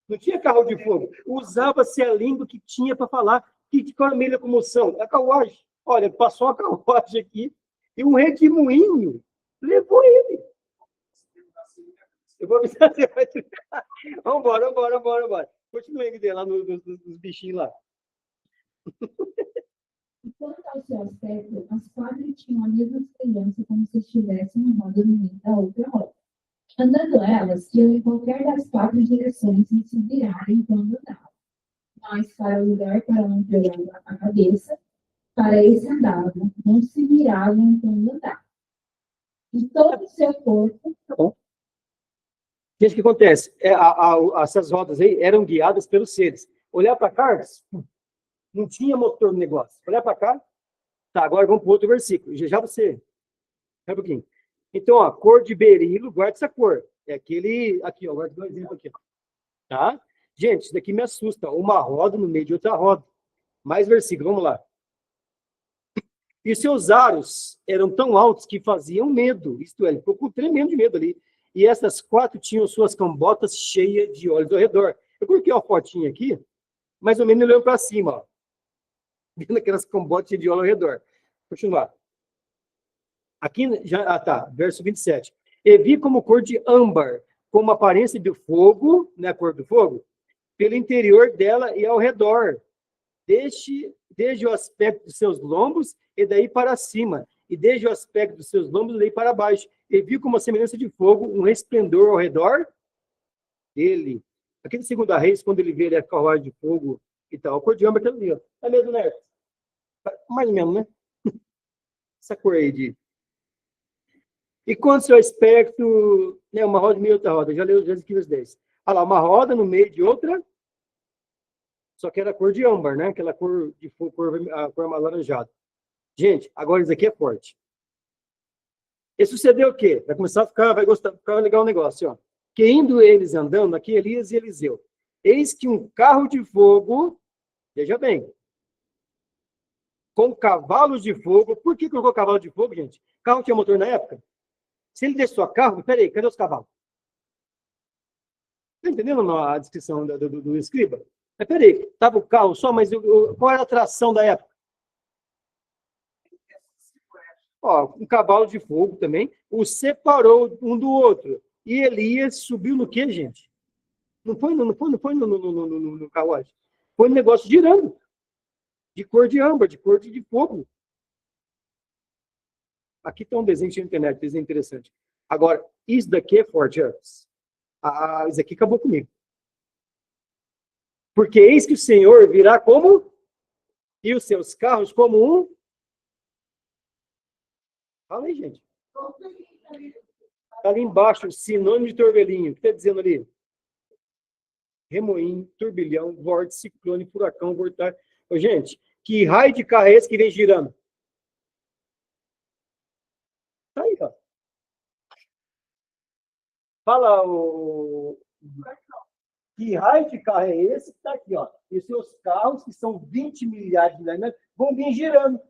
Não tinha carro de fogo. Usava-se a língua que tinha para falar que era meio locomoção. A carruagem. Olha, passou a carruagem aqui e um redemoinho levou ele. Eu vou avisar você. Vamos embora. Continua aí lá nos bichinhos lá. E quanto ao seu aspecto, as quatro tinham a mesma semelhança como se estivessem uma roda no meio da outra roda. Andando elas, iam em qualquer das quatro direções e se virarem quando andavam. Mas para o lugar para onde olhava a cabeça, para esse andavam, não se viravam quando andavam. E todo o seu corpo. Tá bom. Gente, o que acontece? Essas rodas aí eram guiadas pelos seres. Olhar para cá, não tinha motor no negócio. Olhar para cá, tá, agora vamos para outro versículo. Já você. Um pouquinho. Então, ó, cor de berilo, guarda essa cor. É aquele. Aqui, ó, guarda um exemplo aqui. Tá? Gente, isso daqui me assusta. Uma roda no meio de outra roda. Mais versículo, vamos lá. E seus aros eram tão altos que faziam medo. Isto é, ele ficou com tremendo de medo ali. E essas quatro tinham suas cambotas cheias de olhos ao redor. Eu coloquei uma fotinha aqui, mais ou menos olhando para cima, ó. Vendo aquelas cambotas cheias de olhos ao redor. Continuar. Aqui já, tá, verso 27. E vi como cor de âmbar, como aparência de fogo, né, a cor do fogo, pelo interior dela e ao redor, desde o aspecto dos seus lombos e daí para cima, e desde o aspecto dos seus lombos e daí para baixo. E viu como a semelhança de fogo, um resplendor ao redor dele. Aqui em 2 Reis, quando ele vê a carruagem de fogo e tal, a cor de âmbar tá ali, ó. É mesmo, né? Mais ou menos, né? Essa cor aí de... E quando seu aspecto, né, uma roda no meio de outra roda, já leu aqui os 10. Olha lá, uma roda no meio de outra, só que era cor de âmbar, né? Aquela cor de a cor alaranjada. Gente, agora isso aqui é forte. E sucedeu o quê? Vai começar a ficar, ficar legal o negócio, ó. Que indo eles andando, aqui Elias e Eliseu, eis que um carro de fogo, veja bem, com cavalos de fogo. Por que colocou cavalo de fogo, gente? Carro tinha motor na época? Se ele deixou carro, peraí, cadê os cavalos? Está entendendo a descrição do escriba? Mas peraí, estava o carro só, mas qual era a tração da época? Ó, um cavalo de fogo também, os separou um do outro. E Elias subiu no quê, gente? Não foi no carruagem. Foi no negócio girando. De cor de âmbar, de cor de fogo. Aqui está um desenho de internet, desenho interessante. Agora, isso daqui é forte, isso aqui acabou comigo. Porque eis que o Senhor virá como? E os seus carros como um? Fala aí, gente. Está ali embaixo, sinônimo de torvelinho. O que está dizendo ali? Remoinho, turbilhão, vórtice, ciclone, furacão, vortar. Ô, gente, que raio de carro é esse que vem girando? Tá aí, ó. Fala, que raio de carro é esse que está aqui, ó? E os seus carros, que são 20 milhares de metros, vão vir girando.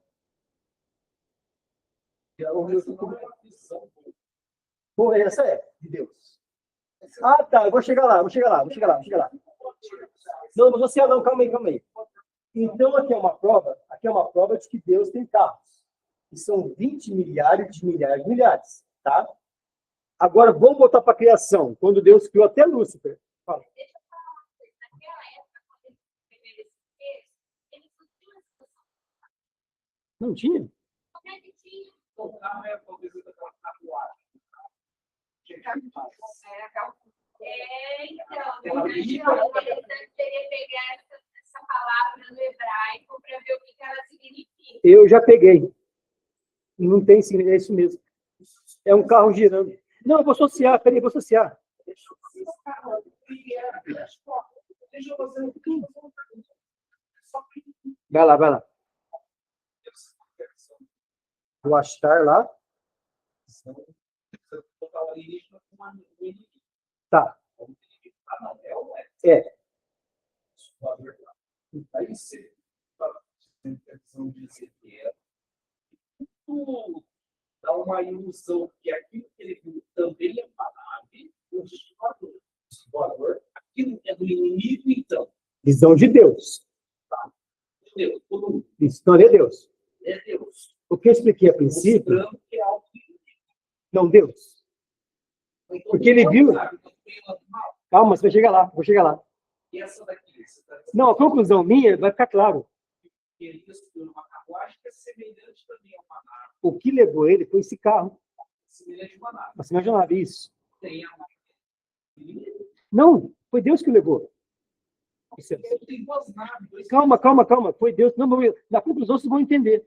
Pô, essa é de Deus. Ah, tá, eu vou chegar lá. Não, mas você não, calma aí. Então, aqui é uma prova de que Deus tem carros. E são 20 milhares de milhares, tá? Agora, vamos voltar para a criação, quando Deus criou até Lúcifer. Fala. Não tinha? Então, interessante seria pegar essa palavra no hebraico para ver o que ela significa. Eu já peguei. Não tem sim, é isso mesmo. É um carro girando. Não, eu vou associar, peraí, vou associar. Vai lá. O Astar lá. Tá. É. Dá uma ilusão que aquilo que ele viu também é uma nave, um voador. Aquilo é do inimigo, então. Visão de Deus. Tá. Deus, todo mundo. História é Deus. É Deus. O que eu expliquei a princípio. Mostrando que é algo Não, Deus. então, Porque ele viu. Calma, você vai chegar lá, vou chegar lá. E essa daqui, Não, a conclusão minha vai ficar claro. que ele estudou uma carruagem que é semelhante também a uma nave. O que levou ele foi esse carro. Semelhante a uma nave. Você imagina isso? Tem a nave. Não, foi Deus que o levou. Isso é- Tem duas naves. Dois Calma. Foi Deus. Não, na conclusão vocês vão entender.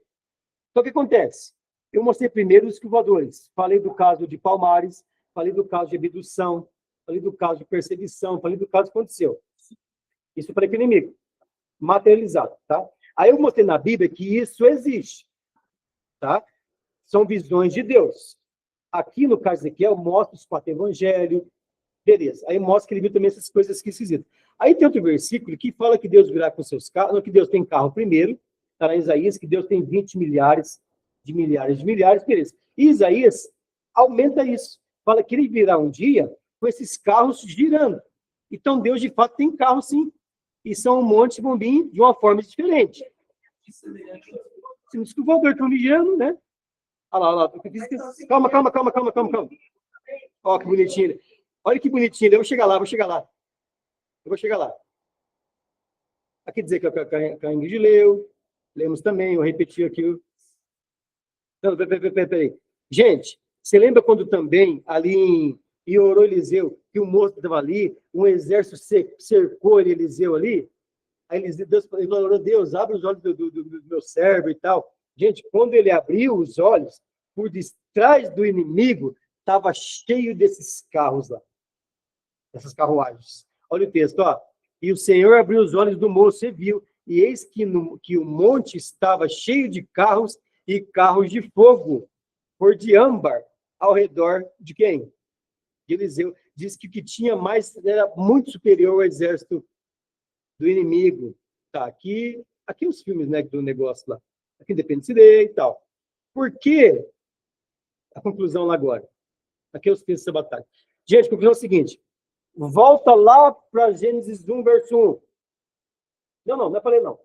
Então, o que acontece? Eu mostrei primeiro os escovadores. Falei do caso de Palmares, falei do caso de abdução, falei do caso de perseguição, falei do caso que aconteceu. Isso para o inimigo. Materializado, tá? Aí eu mostrei na Bíblia que isso existe, tá? São visões de Deus. Aqui no caso de Ezequiel, mostra os 4 evangelhos, beleza. Aí mostra que ele viu também essas coisas que esquisitas. Aí tem outro versículo que fala que Deus virá com seus carros, não, que Deus tem carro primeiro, está lá em Isaías, que Deus tem 20 milhares, beleza. E Isaías aumenta isso. Fala que ele virá um dia com esses carros girando. Então Deus, de fato, tem carro, sim. E são um monte de bombinhos de uma forma diferente. Se no escovador estão ligando, né? Olha lá. Calma. Olha que bonitinho. Olha que bonitinho. Eu vou chegar lá. Aqui dizer que a Ingrid leu. Lemos também. Eu repeti aqui. Não, peraí. Gente, você lembra quando também ali em orou Eliseu, que o moço estava ali, um exército cercou Eliseu ali? Aí Deus falou, Deus, abre os olhos do meu servo e tal. Gente, quando ele abriu os olhos, por detrás do inimigo, estava cheio desses carros lá. Essas carruagens. Olha o texto, ó. E o Senhor abriu os olhos do moço e viu, e eis que o monte estava cheio de carros e carros de fogo, por de âmbar, ao redor de quem? De Eliseu. Diz que o que tinha mais era muito superior ao exército do inimigo. Tá, aqui os filmes, né, do negócio lá. Aqui Independence Day e tal. Por quê? A conclusão lá agora. Aqui os textos dessa batalha. Gente, a conclusão é o seguinte. Volta lá para Gênesis 1, verso 1. Não é para ler, não.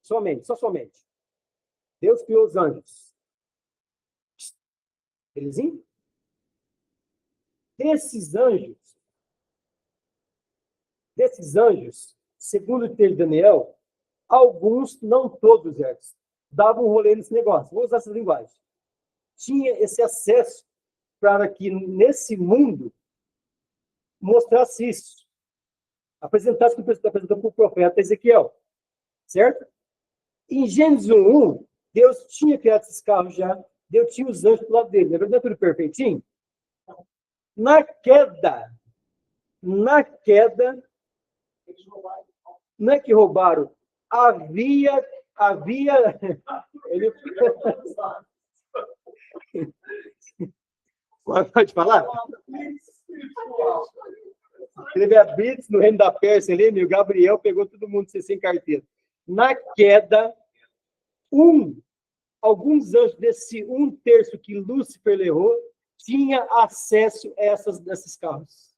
Somente. Deus criou os anjos. Belezinha? Desses anjos, segundo o texto de Daniel, alguns, não todos, davam um rolê nesse negócio. Vou usar essa linguagem. Tinha esse acesso para que nesse mundo mostrasse isso. Apresentasse o que está apresentando para o profeta Ezequiel. Certo? Em Gênesis 1, Deus tinha criado esses carros já. Deus tinha os anjos do lado dele. Não é tudo perfeitinho? Na queda, não é que roubaram, havia ele... Pode falar? Teve a Blitz no reino da Pérsia ali, meu Gabriel pegou todo mundo sem carteira. Na queda, alguns anjos desse 1/3 que Lúcifer levou, tinha acesso a esses carros.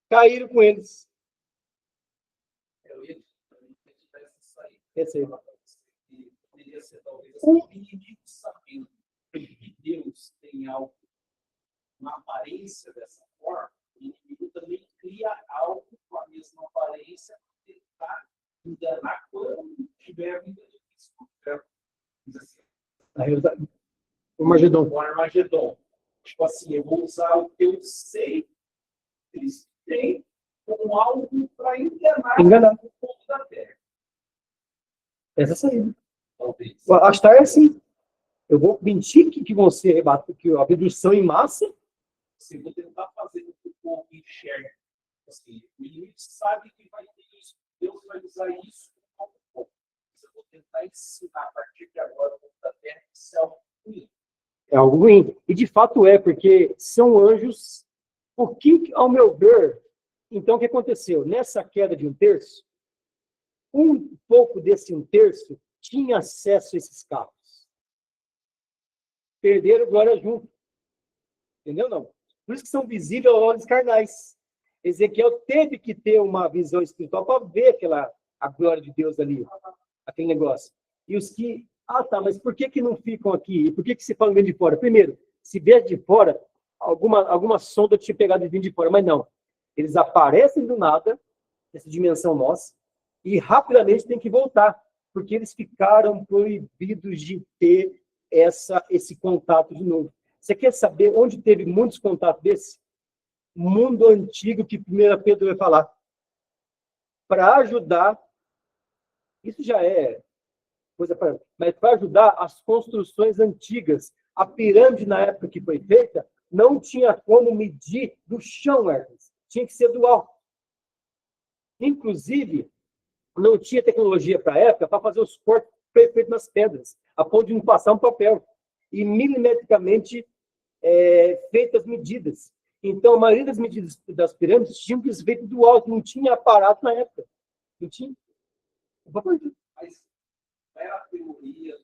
Caíram com eles. Esse aí. Poderia ser talvez o inimigo sabendo que Deus tem algo, uma aparência dessa forma, o inimigo também cria algo com a mesma aparência para tentar enganar quando tiver a vida difícil. O Armagedon. O Armagedon. Tipo assim, eu vou usar o que eu sei que eles têm como algo para enganar o povo da Terra. Essa aí. Talvez. Acho que é assim. Eu vou mentir que vão ser rebatidos, que a abdução em massa. Se eu vou tentar fazer com que o povo enxergue. Assim, o inimigo sabe que vai ter isso. Deus vai usar isso como povo. Eu vou tentar ensinar a partir de agora o povo da Terra que isso é algo ruim. É algo ruim. E de fato é, porque são anjos. O que, ao meu ver, então o que aconteceu? Nessa queda de 1/3, um pouco desse 1/3 tinha acesso a esses carros. Perderam glória junto. Entendeu? Não. Por isso que são visíveis aos olhos carnais. Ezequiel teve que ter uma visão espiritual para ver a glória de Deus ali, aquele negócio. E os que... mas por que não ficam aqui? E por que se falam de fora? Primeiro, se vier de fora, alguma sonda tinha pegado de vir de fora, mas não. Eles aparecem do nada, nessa dimensão nossa, E rapidamente tem que voltar, porque eles ficaram proibidos de ter esse contato de novo. Você quer saber onde teve muitos contatos desses? Mundo antigo, que 1 Pedro vai falar. Para ajudar, isso já é coisa para... Mas para ajudar as construções antigas, a pirâmide na época que foi feita, não tinha como medir do chão, Hermes. Tinha que ser do alto. Inclusive, não tinha tecnologia para a época para fazer os cortes perfeitos nas pedras, a ponto de não passar um papel. E milimetricamente feitas medidas. Então, a maioria das medidas das pirâmides tinham que ser feitas do alto, não tinha aparato na época. Não tinha. Mas era a teoria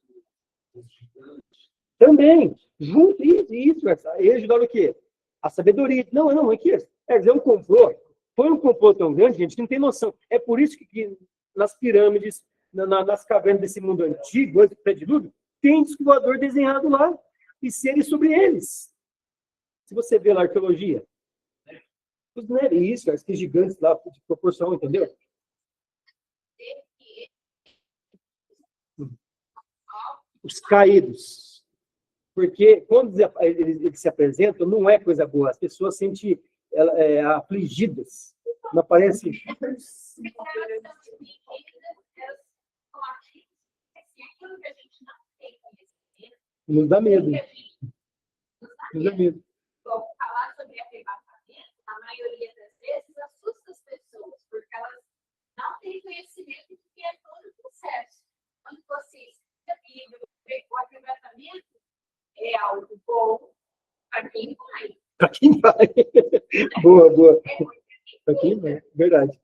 dos gigantes. Também, junto, isso, eles ajudaram o quê? A sabedoria. Não, é que é um complô. Foi um complô tão grande, gente, que não tem noção. É por isso que nas pirâmides, nas cavernas desse mundo antigo, antes do pré-dilúvio, tem disco voador desenhado lá, e seres sobre eles. Se você vê lá a arqueologia, os isso, esses gigantes lá de proporção, entendeu? Os caídos. Porque quando eles se apresentam, não é coisa boa. As pessoas se sentem afligidas. Não parece... Nos dá medo. Nos dá medo. Falar sobre arrebatamento, a maioria das vezes, assusta as pessoas, porque elas não têm conhecimento do que é todo o processo. Quando você estuda a Bíblia, o arrebatamento é algo bom para quem vai. Para quem vai. Boa. Para quem vai, verdade.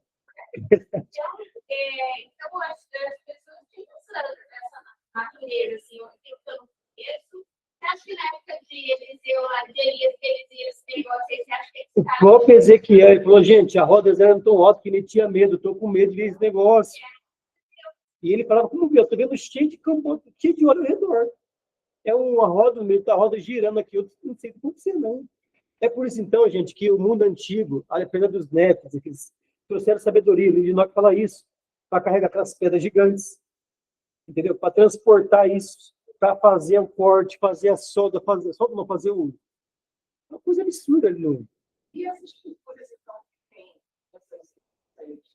Então, as pessoas têm essa natureza, assim, eu não conheço. Você acha que na época de Eliseu, lá de Elias, que Elias pegou, você acha que O próprio Ezequiel, ele falou, gente, a rodas eram tão altas que ele tinha medo, estou com medo de ver esse negócio. E ele falava, como eu estou vendo cheio de campo, cheio de olho ao redor. É uma roda no meio da roda girando aqui, eu não sei o que acontecer, não. É por isso, então, gente, que o mundo antigo, a depender dos netos, eles trouxeram sabedoria, o livro de Enoque fala isso, para carregar aquelas pedras gigantes, entendeu? Para transportar isso, para fazer o corte, fazer a solda, fazer o... Uma coisa absurda ali no... E essas culturas, então, que tem essas...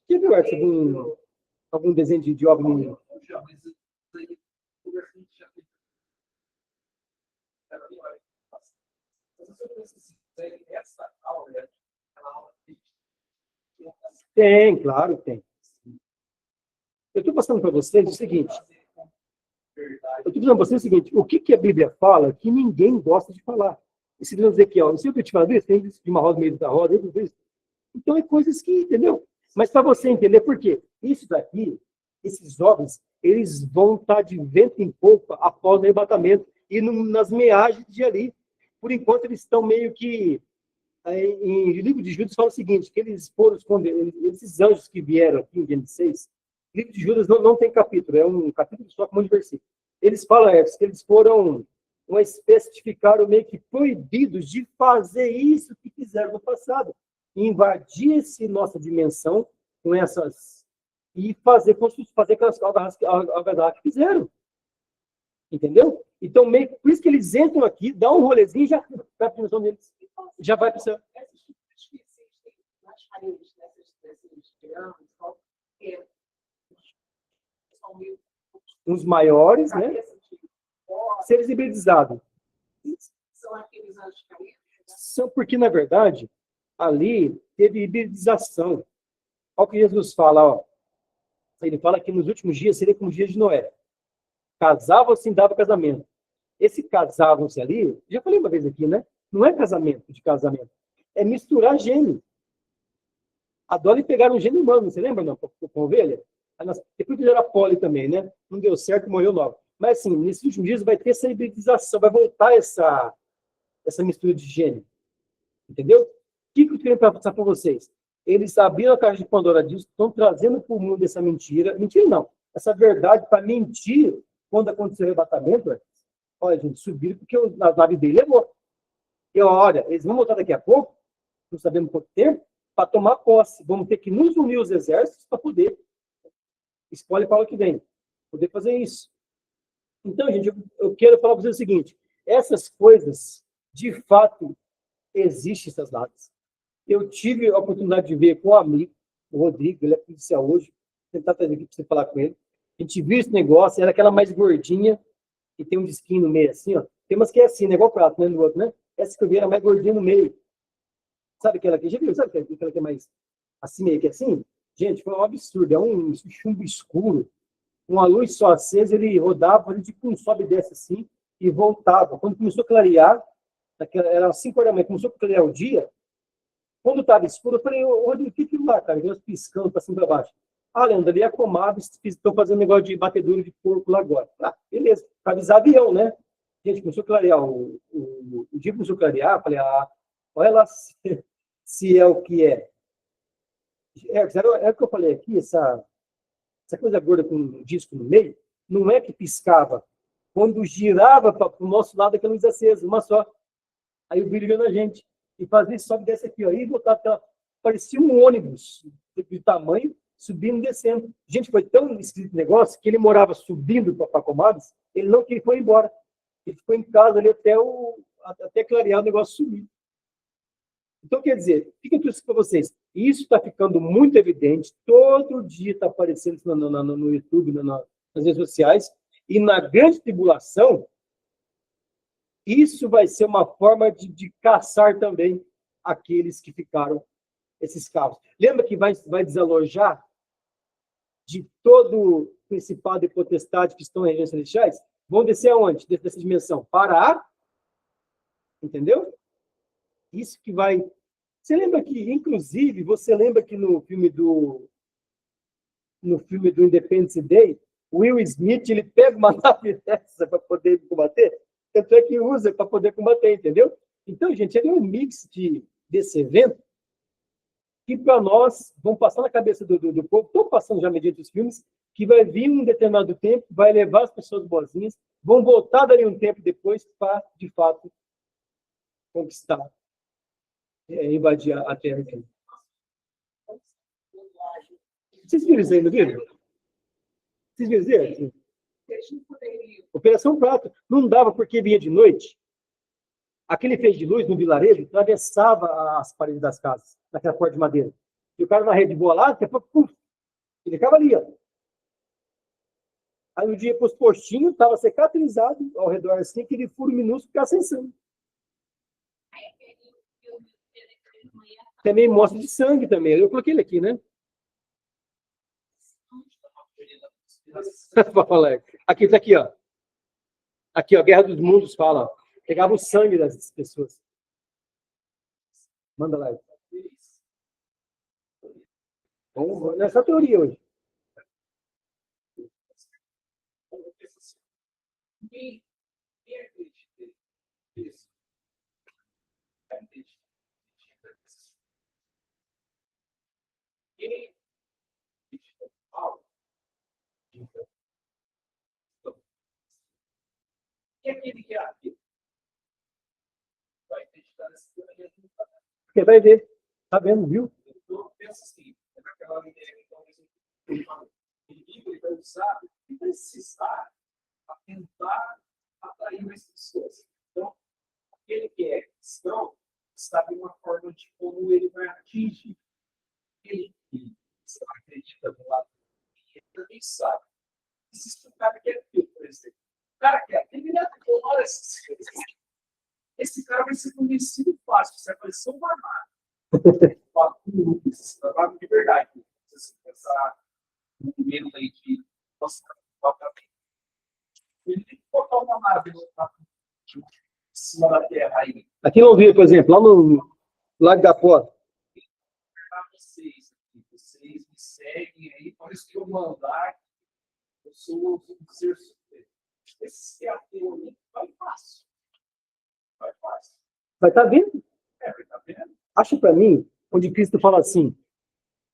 Quer ver, Arthur, algum desenho de OVNI? Tem, claro, tem. Eu estou passando para vocês o seguinte. O que a Bíblia fala que ninguém gosta de falar. Esse livro de Ezequiel, não sei o que eu te falei, tem de uma roda no meio da roda, então é coisas que, entendeu? Mas para você entender por quê? Isso daqui, esses jovens, eles vão estar de vento em polpa após o arrebatamento e nas meagens de ali. Por enquanto, eles estão meio que... Em livro de Judas fala o seguinte, que eles foram esconder, esses anjos que vieram aqui em Gênesis 6, o livro de Judas não tem capítulo, é um capítulo só com um monte de versículo. Eles falam, que eles foram uma espécie de ficaram meio que proibidos de fazer isso que fizeram no passado. Invadir essa nossa dimensão com essas... E fazer aquelas algazarras que fizeram. Entendeu? Então, meio, por isso que eles entram aqui, dá um rolezinho e já vai a dimensão deles. Já vai para o céu. Essas estruturas que existem nas paredes dessas pirâmides, são meio... Uns maiores, né? Seres hibridizados. São aqueles anjos caídos? São porque, na verdade, ali teve hibridização. Olha o que Jesus fala, ó. Ele fala que nos últimos dias seria como os dias de Noé. Casavam-se e davam casamento. Esse casavam-se ali, já falei uma vez aqui, né? Não é casamento de casamento. É misturar gênio. A Dolly pegaram um gênio humano, você lembra, não? Com ovelha? Depois fizeram a Polly também, né? Não deu certo, morreu logo. Mas, assim, nesses últimos dias vai ter essa hibridização, vai voltar essa mistura de gênio. Entendeu? O que eu queria passar para vocês? Eles abriram a caixa de Pandora disso, estão trazendo para o mundo essa mentira. Mentira não. Essa verdade para mentir quando aconteceu o arrebatamento. Olha, gente, subiram porque a nave dele levou. E olha, eles vão voltar daqui a pouco, não sabemos quanto tempo, para tomar posse. Vamos ter que nos unir os exércitos para poder Spoiler para o que vem. Poder fazer isso. Então, gente, eu quero falar para vocês o seguinte: essas coisas, de fato, existem essas datas. Eu tive a oportunidade de ver com um amigo, o Rodrigo, ele é policial hoje, vou tentar trazer aqui para você falar com ele. A gente viu esse negócio, era aquela mais gordinha, que tem um disquinho no meio, assim, ó. Tem umas que é assim, né? Igual o prato, né? No outro, né? Essa que eu vi era mais gordinha no meio. Sabe aquela que já viu? Sabe aquela que é mais assim, meio que assim? Gente, foi um absurdo. É um chumbo escuro, uma luz só acesa, ele rodava, fazia tipo um sobe e desce assim, e voltava. Quando começou a clarear, era 5 horas da manhã, começou a clarear o dia, quando estava escuro, eu falei, Rodrigo, o que que lá, cara? Nós piscando para cima e para baixo. Ah, Leandro, ali é Comab, estou fazendo negócio de batedura de porco lá agora. Ah, beleza, para avisar avião, né? Gente, começou a clarear, o dia começou a clarear, falei, olha lá se é o que é. É o que eu falei aqui, essa coisa gorda com um disco no meio, não é que piscava. Quando girava para o nosso lado, aquela luz acesa, uma só. Aí o brilho na gente. E fazia isso, sobe dessa aqui, ó, e voltava aquela. Parecia um ônibus de tamanho, subindo e descendo. Gente, foi tão esquisito o negócio que ele morava subindo para Comadas, ele não queria ir embora. Ele ficou em casa ali até clarear o negócio subir. Então, quer dizer, fica tudo isso para vocês. Isso está ficando muito evidente, todo dia está aparecendo no YouTube, nas redes sociais, e na grande tribulação, isso vai ser uma forma de caçar também aqueles que ficaram, esses carros. Lembra que vai desalojar de todo o principado e potestade que estão em regiões celestiais? Vão descer aonde? Dentro dessa dimensão? Para entendeu? Isso que vai... Você lembra que, inclusive, no filme do Independence Day, Will Smith, ele pega uma nave dessa para poder combater? Tanto é que usa para poder combater, entendeu? Então, gente, ele é um mix desse evento que, para nós, vão passar na cabeça do povo, estão passando já mediante os filmes, que vai vir um determinado tempo, vai levar as pessoas boazinhas, vão voltar dali um tempo depois para, de fato, conquistar, invadir a Terra. Aqui. Vocês viram isso aí no vídeo? Vocês viram isso? Operação Prato. Não dava porque vinha de noite. Aquele feixe de luz no vilarejo atravessava as paredes das casas, naquela porta de madeira. E o cara na rede boa lá, depois, puf, ele ficava ali, ó. Aí no dia para os postinhos, estava cicatrizado ao redor assim, aquele furo minúsculo que sem sangue. Também mostra de sangue também. Eu coloquei ele aqui, né? Aqui tá aqui, ó. Aqui, ó, Guerra dos Mundos fala. Ó. Pegava o sangue das pessoas. Manda lá. Vamos nessa teoria hoje. E aquele que é aqui? Vai acreditar nessa teoria. Você vai ver. Tá vendo, viu? Então, pensa assim, naquela ideia que talvez ele vai usar e precisar para tentar atrair mais pessoas. Então, aquele que é cristão sabe uma forma de como ele vai atingir. Ele que acredita no lado ele também sabe. Existe um cara que é feio, por exemplo. O cara que é ele olha essas coisas. Esse cara vai ser conhecido fácil. Se aparecer um armário. Trabalho de verdade. Se você pensar no meio aí de nossa, ele tem que botar uma nave em cima da terra aí. Aqui não vi, por exemplo, lá no Lago da Porta. Vocês me seguem aí, por isso que eu mandar, eu sou um ser superior. Esse ateu vai fácil. Vai fácil. Vai estar vendo? Vai estar vendo? Acha para mim, onde Cristo fala assim,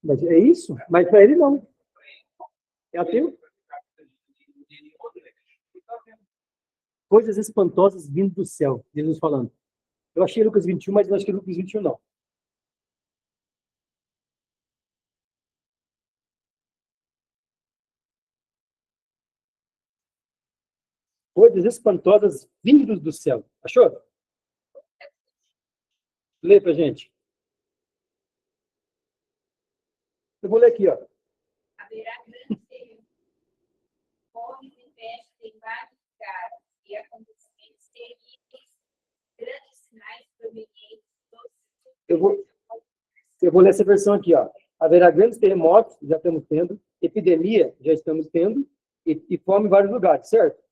mas é isso? Mas para ele não. É ateu? Coisas espantosas vindo do céu, Jesus falando. Eu achei Lucas 21, mas não achei Lucas 21, não. coisas espantosas vindos do céu. Achou? Lê pra gente. Eu vou ler aqui, ó. Haverá grandes terremotos, fomes e pestes em vários lugares, e acontecimentos terríveis, grandes sinais provenientes dos... Eu vou ler essa versão aqui, ó. Haverá grandes terremotos, já estamos tendo, epidemia, já estamos tendo, e fome em vários lugares, certo?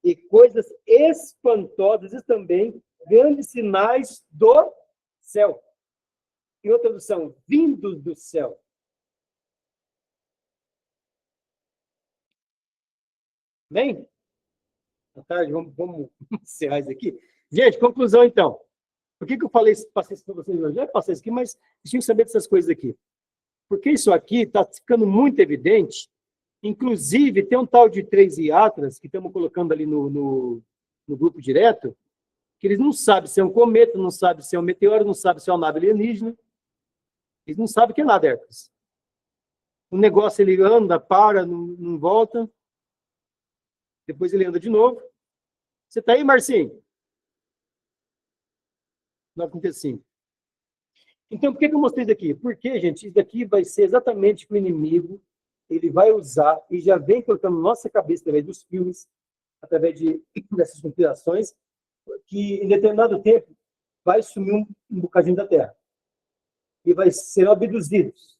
E coisas espantosas e também grandes sinais do céu. Em outra tradução, vindos do céu. Bem? Boa tarde, vamos encerrar isso aqui. Gente, conclusão então. Por que eu passei isso para vocês hoje? Já passei isso aqui, mas vocês tinham que saber dessas coisas aqui. Porque isso aqui está ficando muito evidente. Inclusive, tem um tal de 3 iatras que estamos colocando ali no grupo direto, que eles não sabem se é um cometa, não sabem se é um meteoro, não sabem se é uma nave alienígena. Eles não sabem o que é nada, Hércules. O negócio, ele anda, para, não volta. Depois ele anda de novo. Você está aí, Marcinho? 9h35. Então, por que eu mostrei isso aqui? Porque, gente, isso daqui vai ser exatamente o que o inimigo ele vai usar e já vem colocando na nossa cabeça, através dos filmes, através dessas conspirações, que em determinado tempo vai sumir um bocadinho da Terra. E vai ser abduzidos.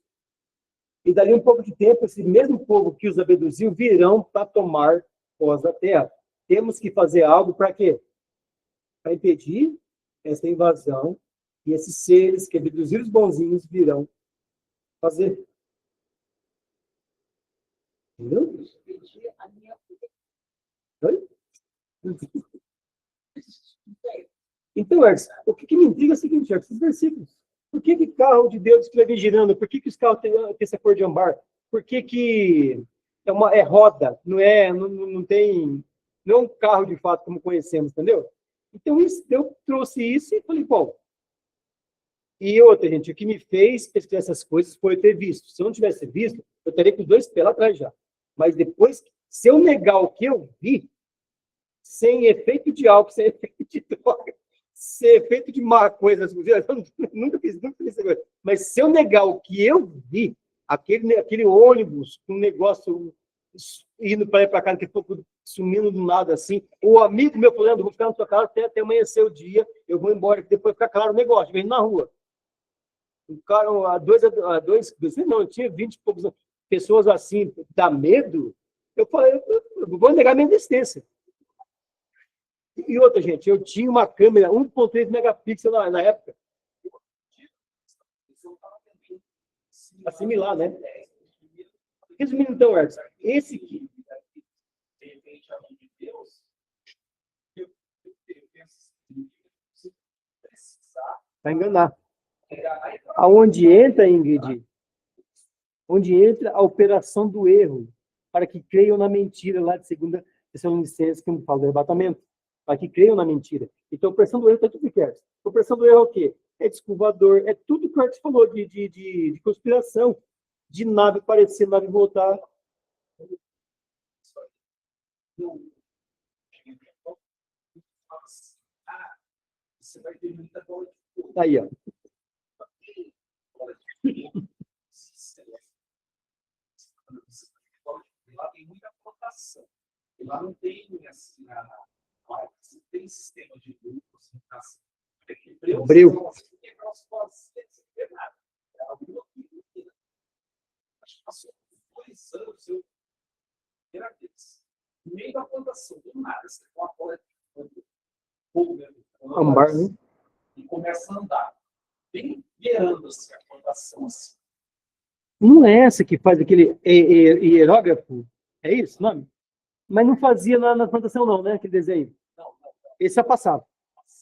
E dali um pouco de tempo, esse mesmo povo que os abduziu virão para tomar pós da Terra. Temos que fazer algo para quê? Para impedir essa invasão e esses seres que abduziram os bonzinhos virão fazer. Entendeu? Oi? Então, Edson, o que me intriga é o seguinte, esses versículos. Por que carro de Deus estiver girando? Por que os carros têm essa cor de ambar? Por que é roda? Não tem... Não é um carro, de fato, como conhecemos, entendeu? Então, eu trouxe isso e falei, bom... E outra, gente, o que me fez pesquisar essas coisas foi eu ter visto. Se eu não tivesse visto, eu teria com os 2 pés lá atrás já. Mas depois, se eu negar o que eu vi, sem efeito de álcool, sem efeito de droga, sem efeito de má coisa, eu nunca fiz essa coisa. Mas se eu negar o que eu vi, aquele ônibus, um negócio indo para lá e para cá, que pouco sumindo do nada assim, o amigo meu falando, eu vou ficar na sua casa até amanhecer o dia, eu vou embora, depois fica claro o negócio, vem na rua. O cara, não, tinha 20 e poucos pessoas assim, dá medo. Eu falei, eu vou negar minha existência. E outra, gente, eu tinha uma câmera 1.3 megapixels na época. Assimilar, né? Resumindo, então, Edson, esse aqui. Vai enganar. Aonde entra, Ingrid? Onde entra a operação do erro, para que creiam na mentira, lá de 2 Tessalonicenses, que me fala do arrebatamento, para que creiam na mentira. Então, a operação do erro está tudo certo. A operação do erro é o quê? É descovador, é tudo que o Arthur falou de conspiração, de nave parecer, nave voltar. Aí, ó. Lá tem muita cotação. E lá não tem assim, tem sistema de grupos, Breu. Acho que passou 2 anos, eu primeira vez. No meio da plantação, do nada, você tem uma cola de fogo mesmo. Ambar, né? E começa a andar. Bem beirando assim, a plantação. Assim. Não é essa que faz aquele hierógrafo? É isso o nome? Mas não fazia na plantação, não, né? Aquele desenho. Não. Esse é passado. Mas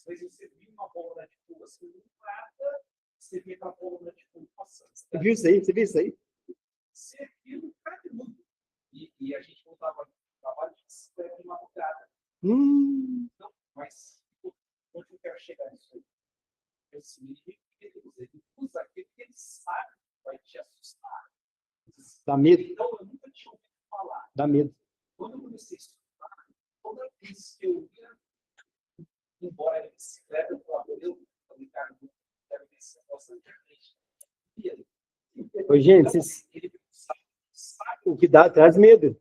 você viu uma bola de fogo assim, no nada, você vê a bola de fogo passando. Você viu isso aí? Você viu isso aí? Você viu, cara, muito. E a gente voltava no trabalho de bicicleta de madrugada. Não, mas onde eu quero chegar nisso aí? Esse inimigo, ele usa aquilo que ele sabe que vai te assustar. Dá medo. Então, eu nunca tinha ouvido falar. Dá medo. Quando eu comecei a estudar, fiz teoria, embora ele se leve para eu publicar no Ô, gente, o que dá traz medo.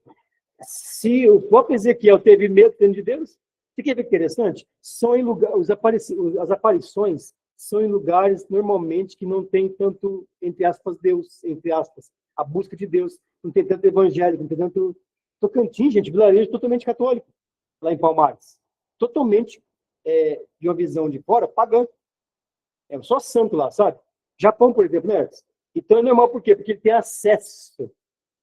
Se o próprio Ezequiel teve medo de Deus, você quer ver que interessante? São em lugar, as aparições são em lugares, normalmente, que não tem tanto, entre aspas, Deus, entre aspas, a busca de Deus. Não tem tanto evangélico, não tem tanto... Tocantins, gente, vilarejo totalmente católico, lá em Palmares. Totalmente, de uma visão de fora, pagã. É só santo lá, sabe? Japão, por exemplo, né? Então é normal, por quê? Porque ele tem acesso,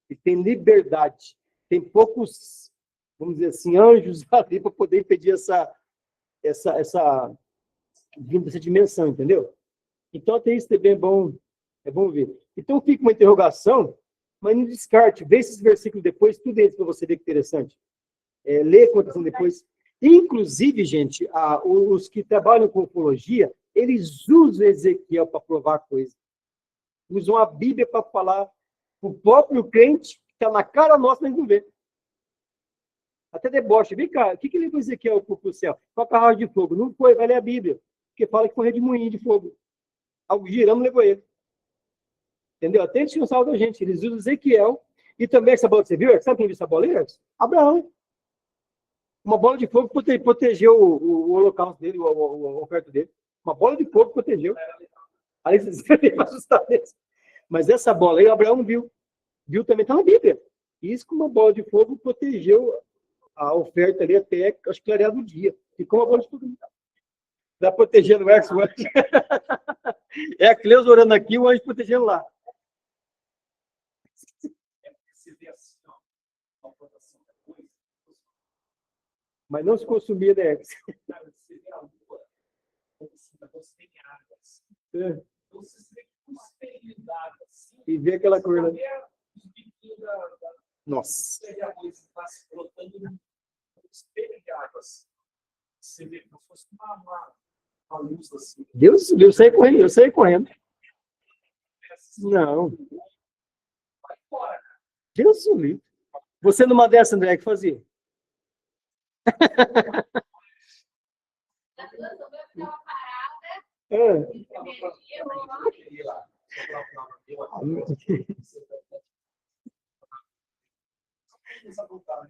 ele tem liberdade, tem poucos, vamos dizer assim, anjos ali para poder impedir essa vinda dessa dimensão, entendeu? Então até isso também é bom ver. Então fica uma interrogação, mas não descarte, vê esses versículos depois, tudo isso para você ver que interessante. Lê a contação depois. Inclusive, gente, os que trabalham com ufologia, eles usam Ezequiel para provar coisas. Usam a Bíblia para falar o próprio crente que está na cara nossa, mas não vê. Até deboche. Vem cá, o que levou Ezequiel para o céu? Com a carruagem de fogo. Não foi, vai ler a Bíblia. Porque fala que correu de moinho de fogo. Algo girando levou ele. Entendeu? Até eles tinham salvo da gente. Eles usam Ezequiel. E também essa bola que você viu, sabe quem viu essa bola aí? Abraão. Uma bola de fogo protegeu o holocausto dele, o oferto dele. Uma bola de fogo protegeu. Aí vocês devem assustar mesmo. Mas essa bola aí, Abraão viu. Viu também, está na Bíblia. Isso com uma bola de fogo protegeu a oferta ali até, acho que clarear do dia. Ficou uma bola de fogo. Está protegendo o anjo. É a Cleusa orando aqui, o anjo protegendo lá. Mas não se consumia, né? Você vê a lua, você tem águas. Então, você vê uma espelho d'água assim. E vê aquela cor, né? Nossa. Você vê a coisa está se brotando num espelho de águas. Você vê como se fosse uma luz assim. Deus, eu saí correndo. Não. Vai fora, cara. Deus o livre. Você numa dessa, André, que fazia?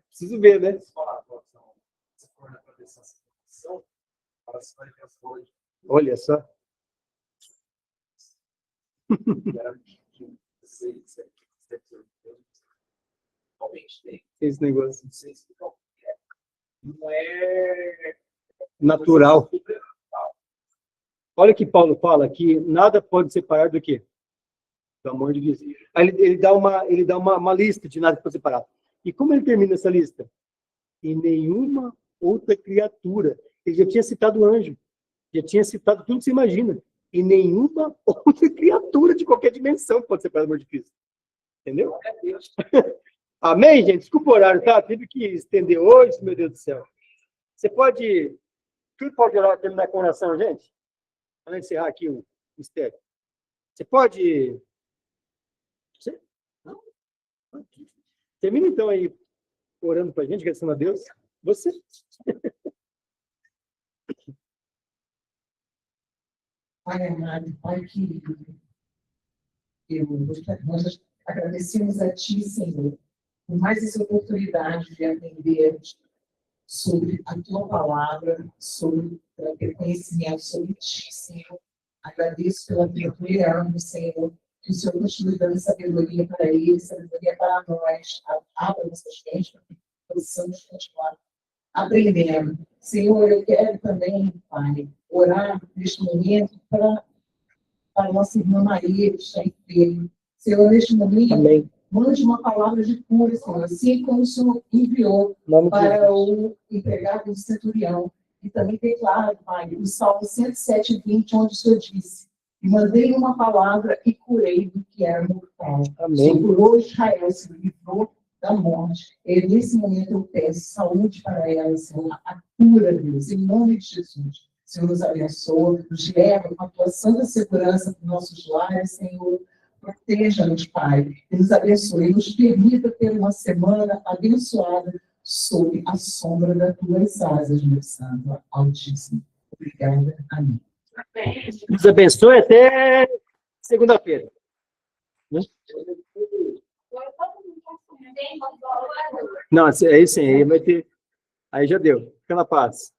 Preciso ver, né? Olha só. Esse negócio. Não é natural. Olha o que Paulo fala, que nada pode separar do quê? Do amor de Deus. Aí ele dá uma lista de nada que pode separar. E como ele termina essa lista? E nenhuma outra criatura. Ele já tinha citado o anjo. Já tinha citado tudo que você imagina. E nenhuma outra criatura de qualquer dimensão pode separar do amor de Cristo. Entendeu? Amém, gente? Desculpa o horário, tá? Tive que estender hoje, meu Deus do céu. Você pode... Quem pode orar, terminar com oração, gente? Para encerrar aqui o mistério. Você pode... Você? Não? Termina então aí orando para a gente, agradecendo a Deus. Você? Pai amado, Pai querido, nós agradecemos a Ti, Senhor, por mais essa oportunidade de aprender sobre a Tua palavra, sobre ter conhecimento sobre Ti, Senhor. Agradeço pela abertura e amo, Senhor, que o Senhor continue dando sabedoria para eles, sabedoria para nós, abra nossas mentes para que possamos continuar aprendendo. Senhor, eu quero também, Pai, orar neste momento para a nossa irmã Maria, que está enferma. Senhor, neste momento, amém. Mande uma palavra de cura, Senhor, assim como o Senhor enviou para o empregado do centurião. E também declara, Pai, o Salmo 107:20, onde o Senhor disse: e mandei uma palavra e curei do que era mortal. Amém. Curou Israel, se livrou da morte. E nesse momento eu peço saúde para ela, Senhor, a cura, Deus, em nome de Jesus. Senhor, nos abençoa, nos leva com a tua santa segurança para os nossos lares, Senhor. Proteja-nos, Pai, e nos abençoe, nos permita ter uma semana abençoada sob a sombra das tuas asas, meu Santo Altíssimo. Obrigada. Amém. Deus abençoe até segunda-feira. Não, é isso aí. Aí vai ter. Aí já deu. Fica na paz.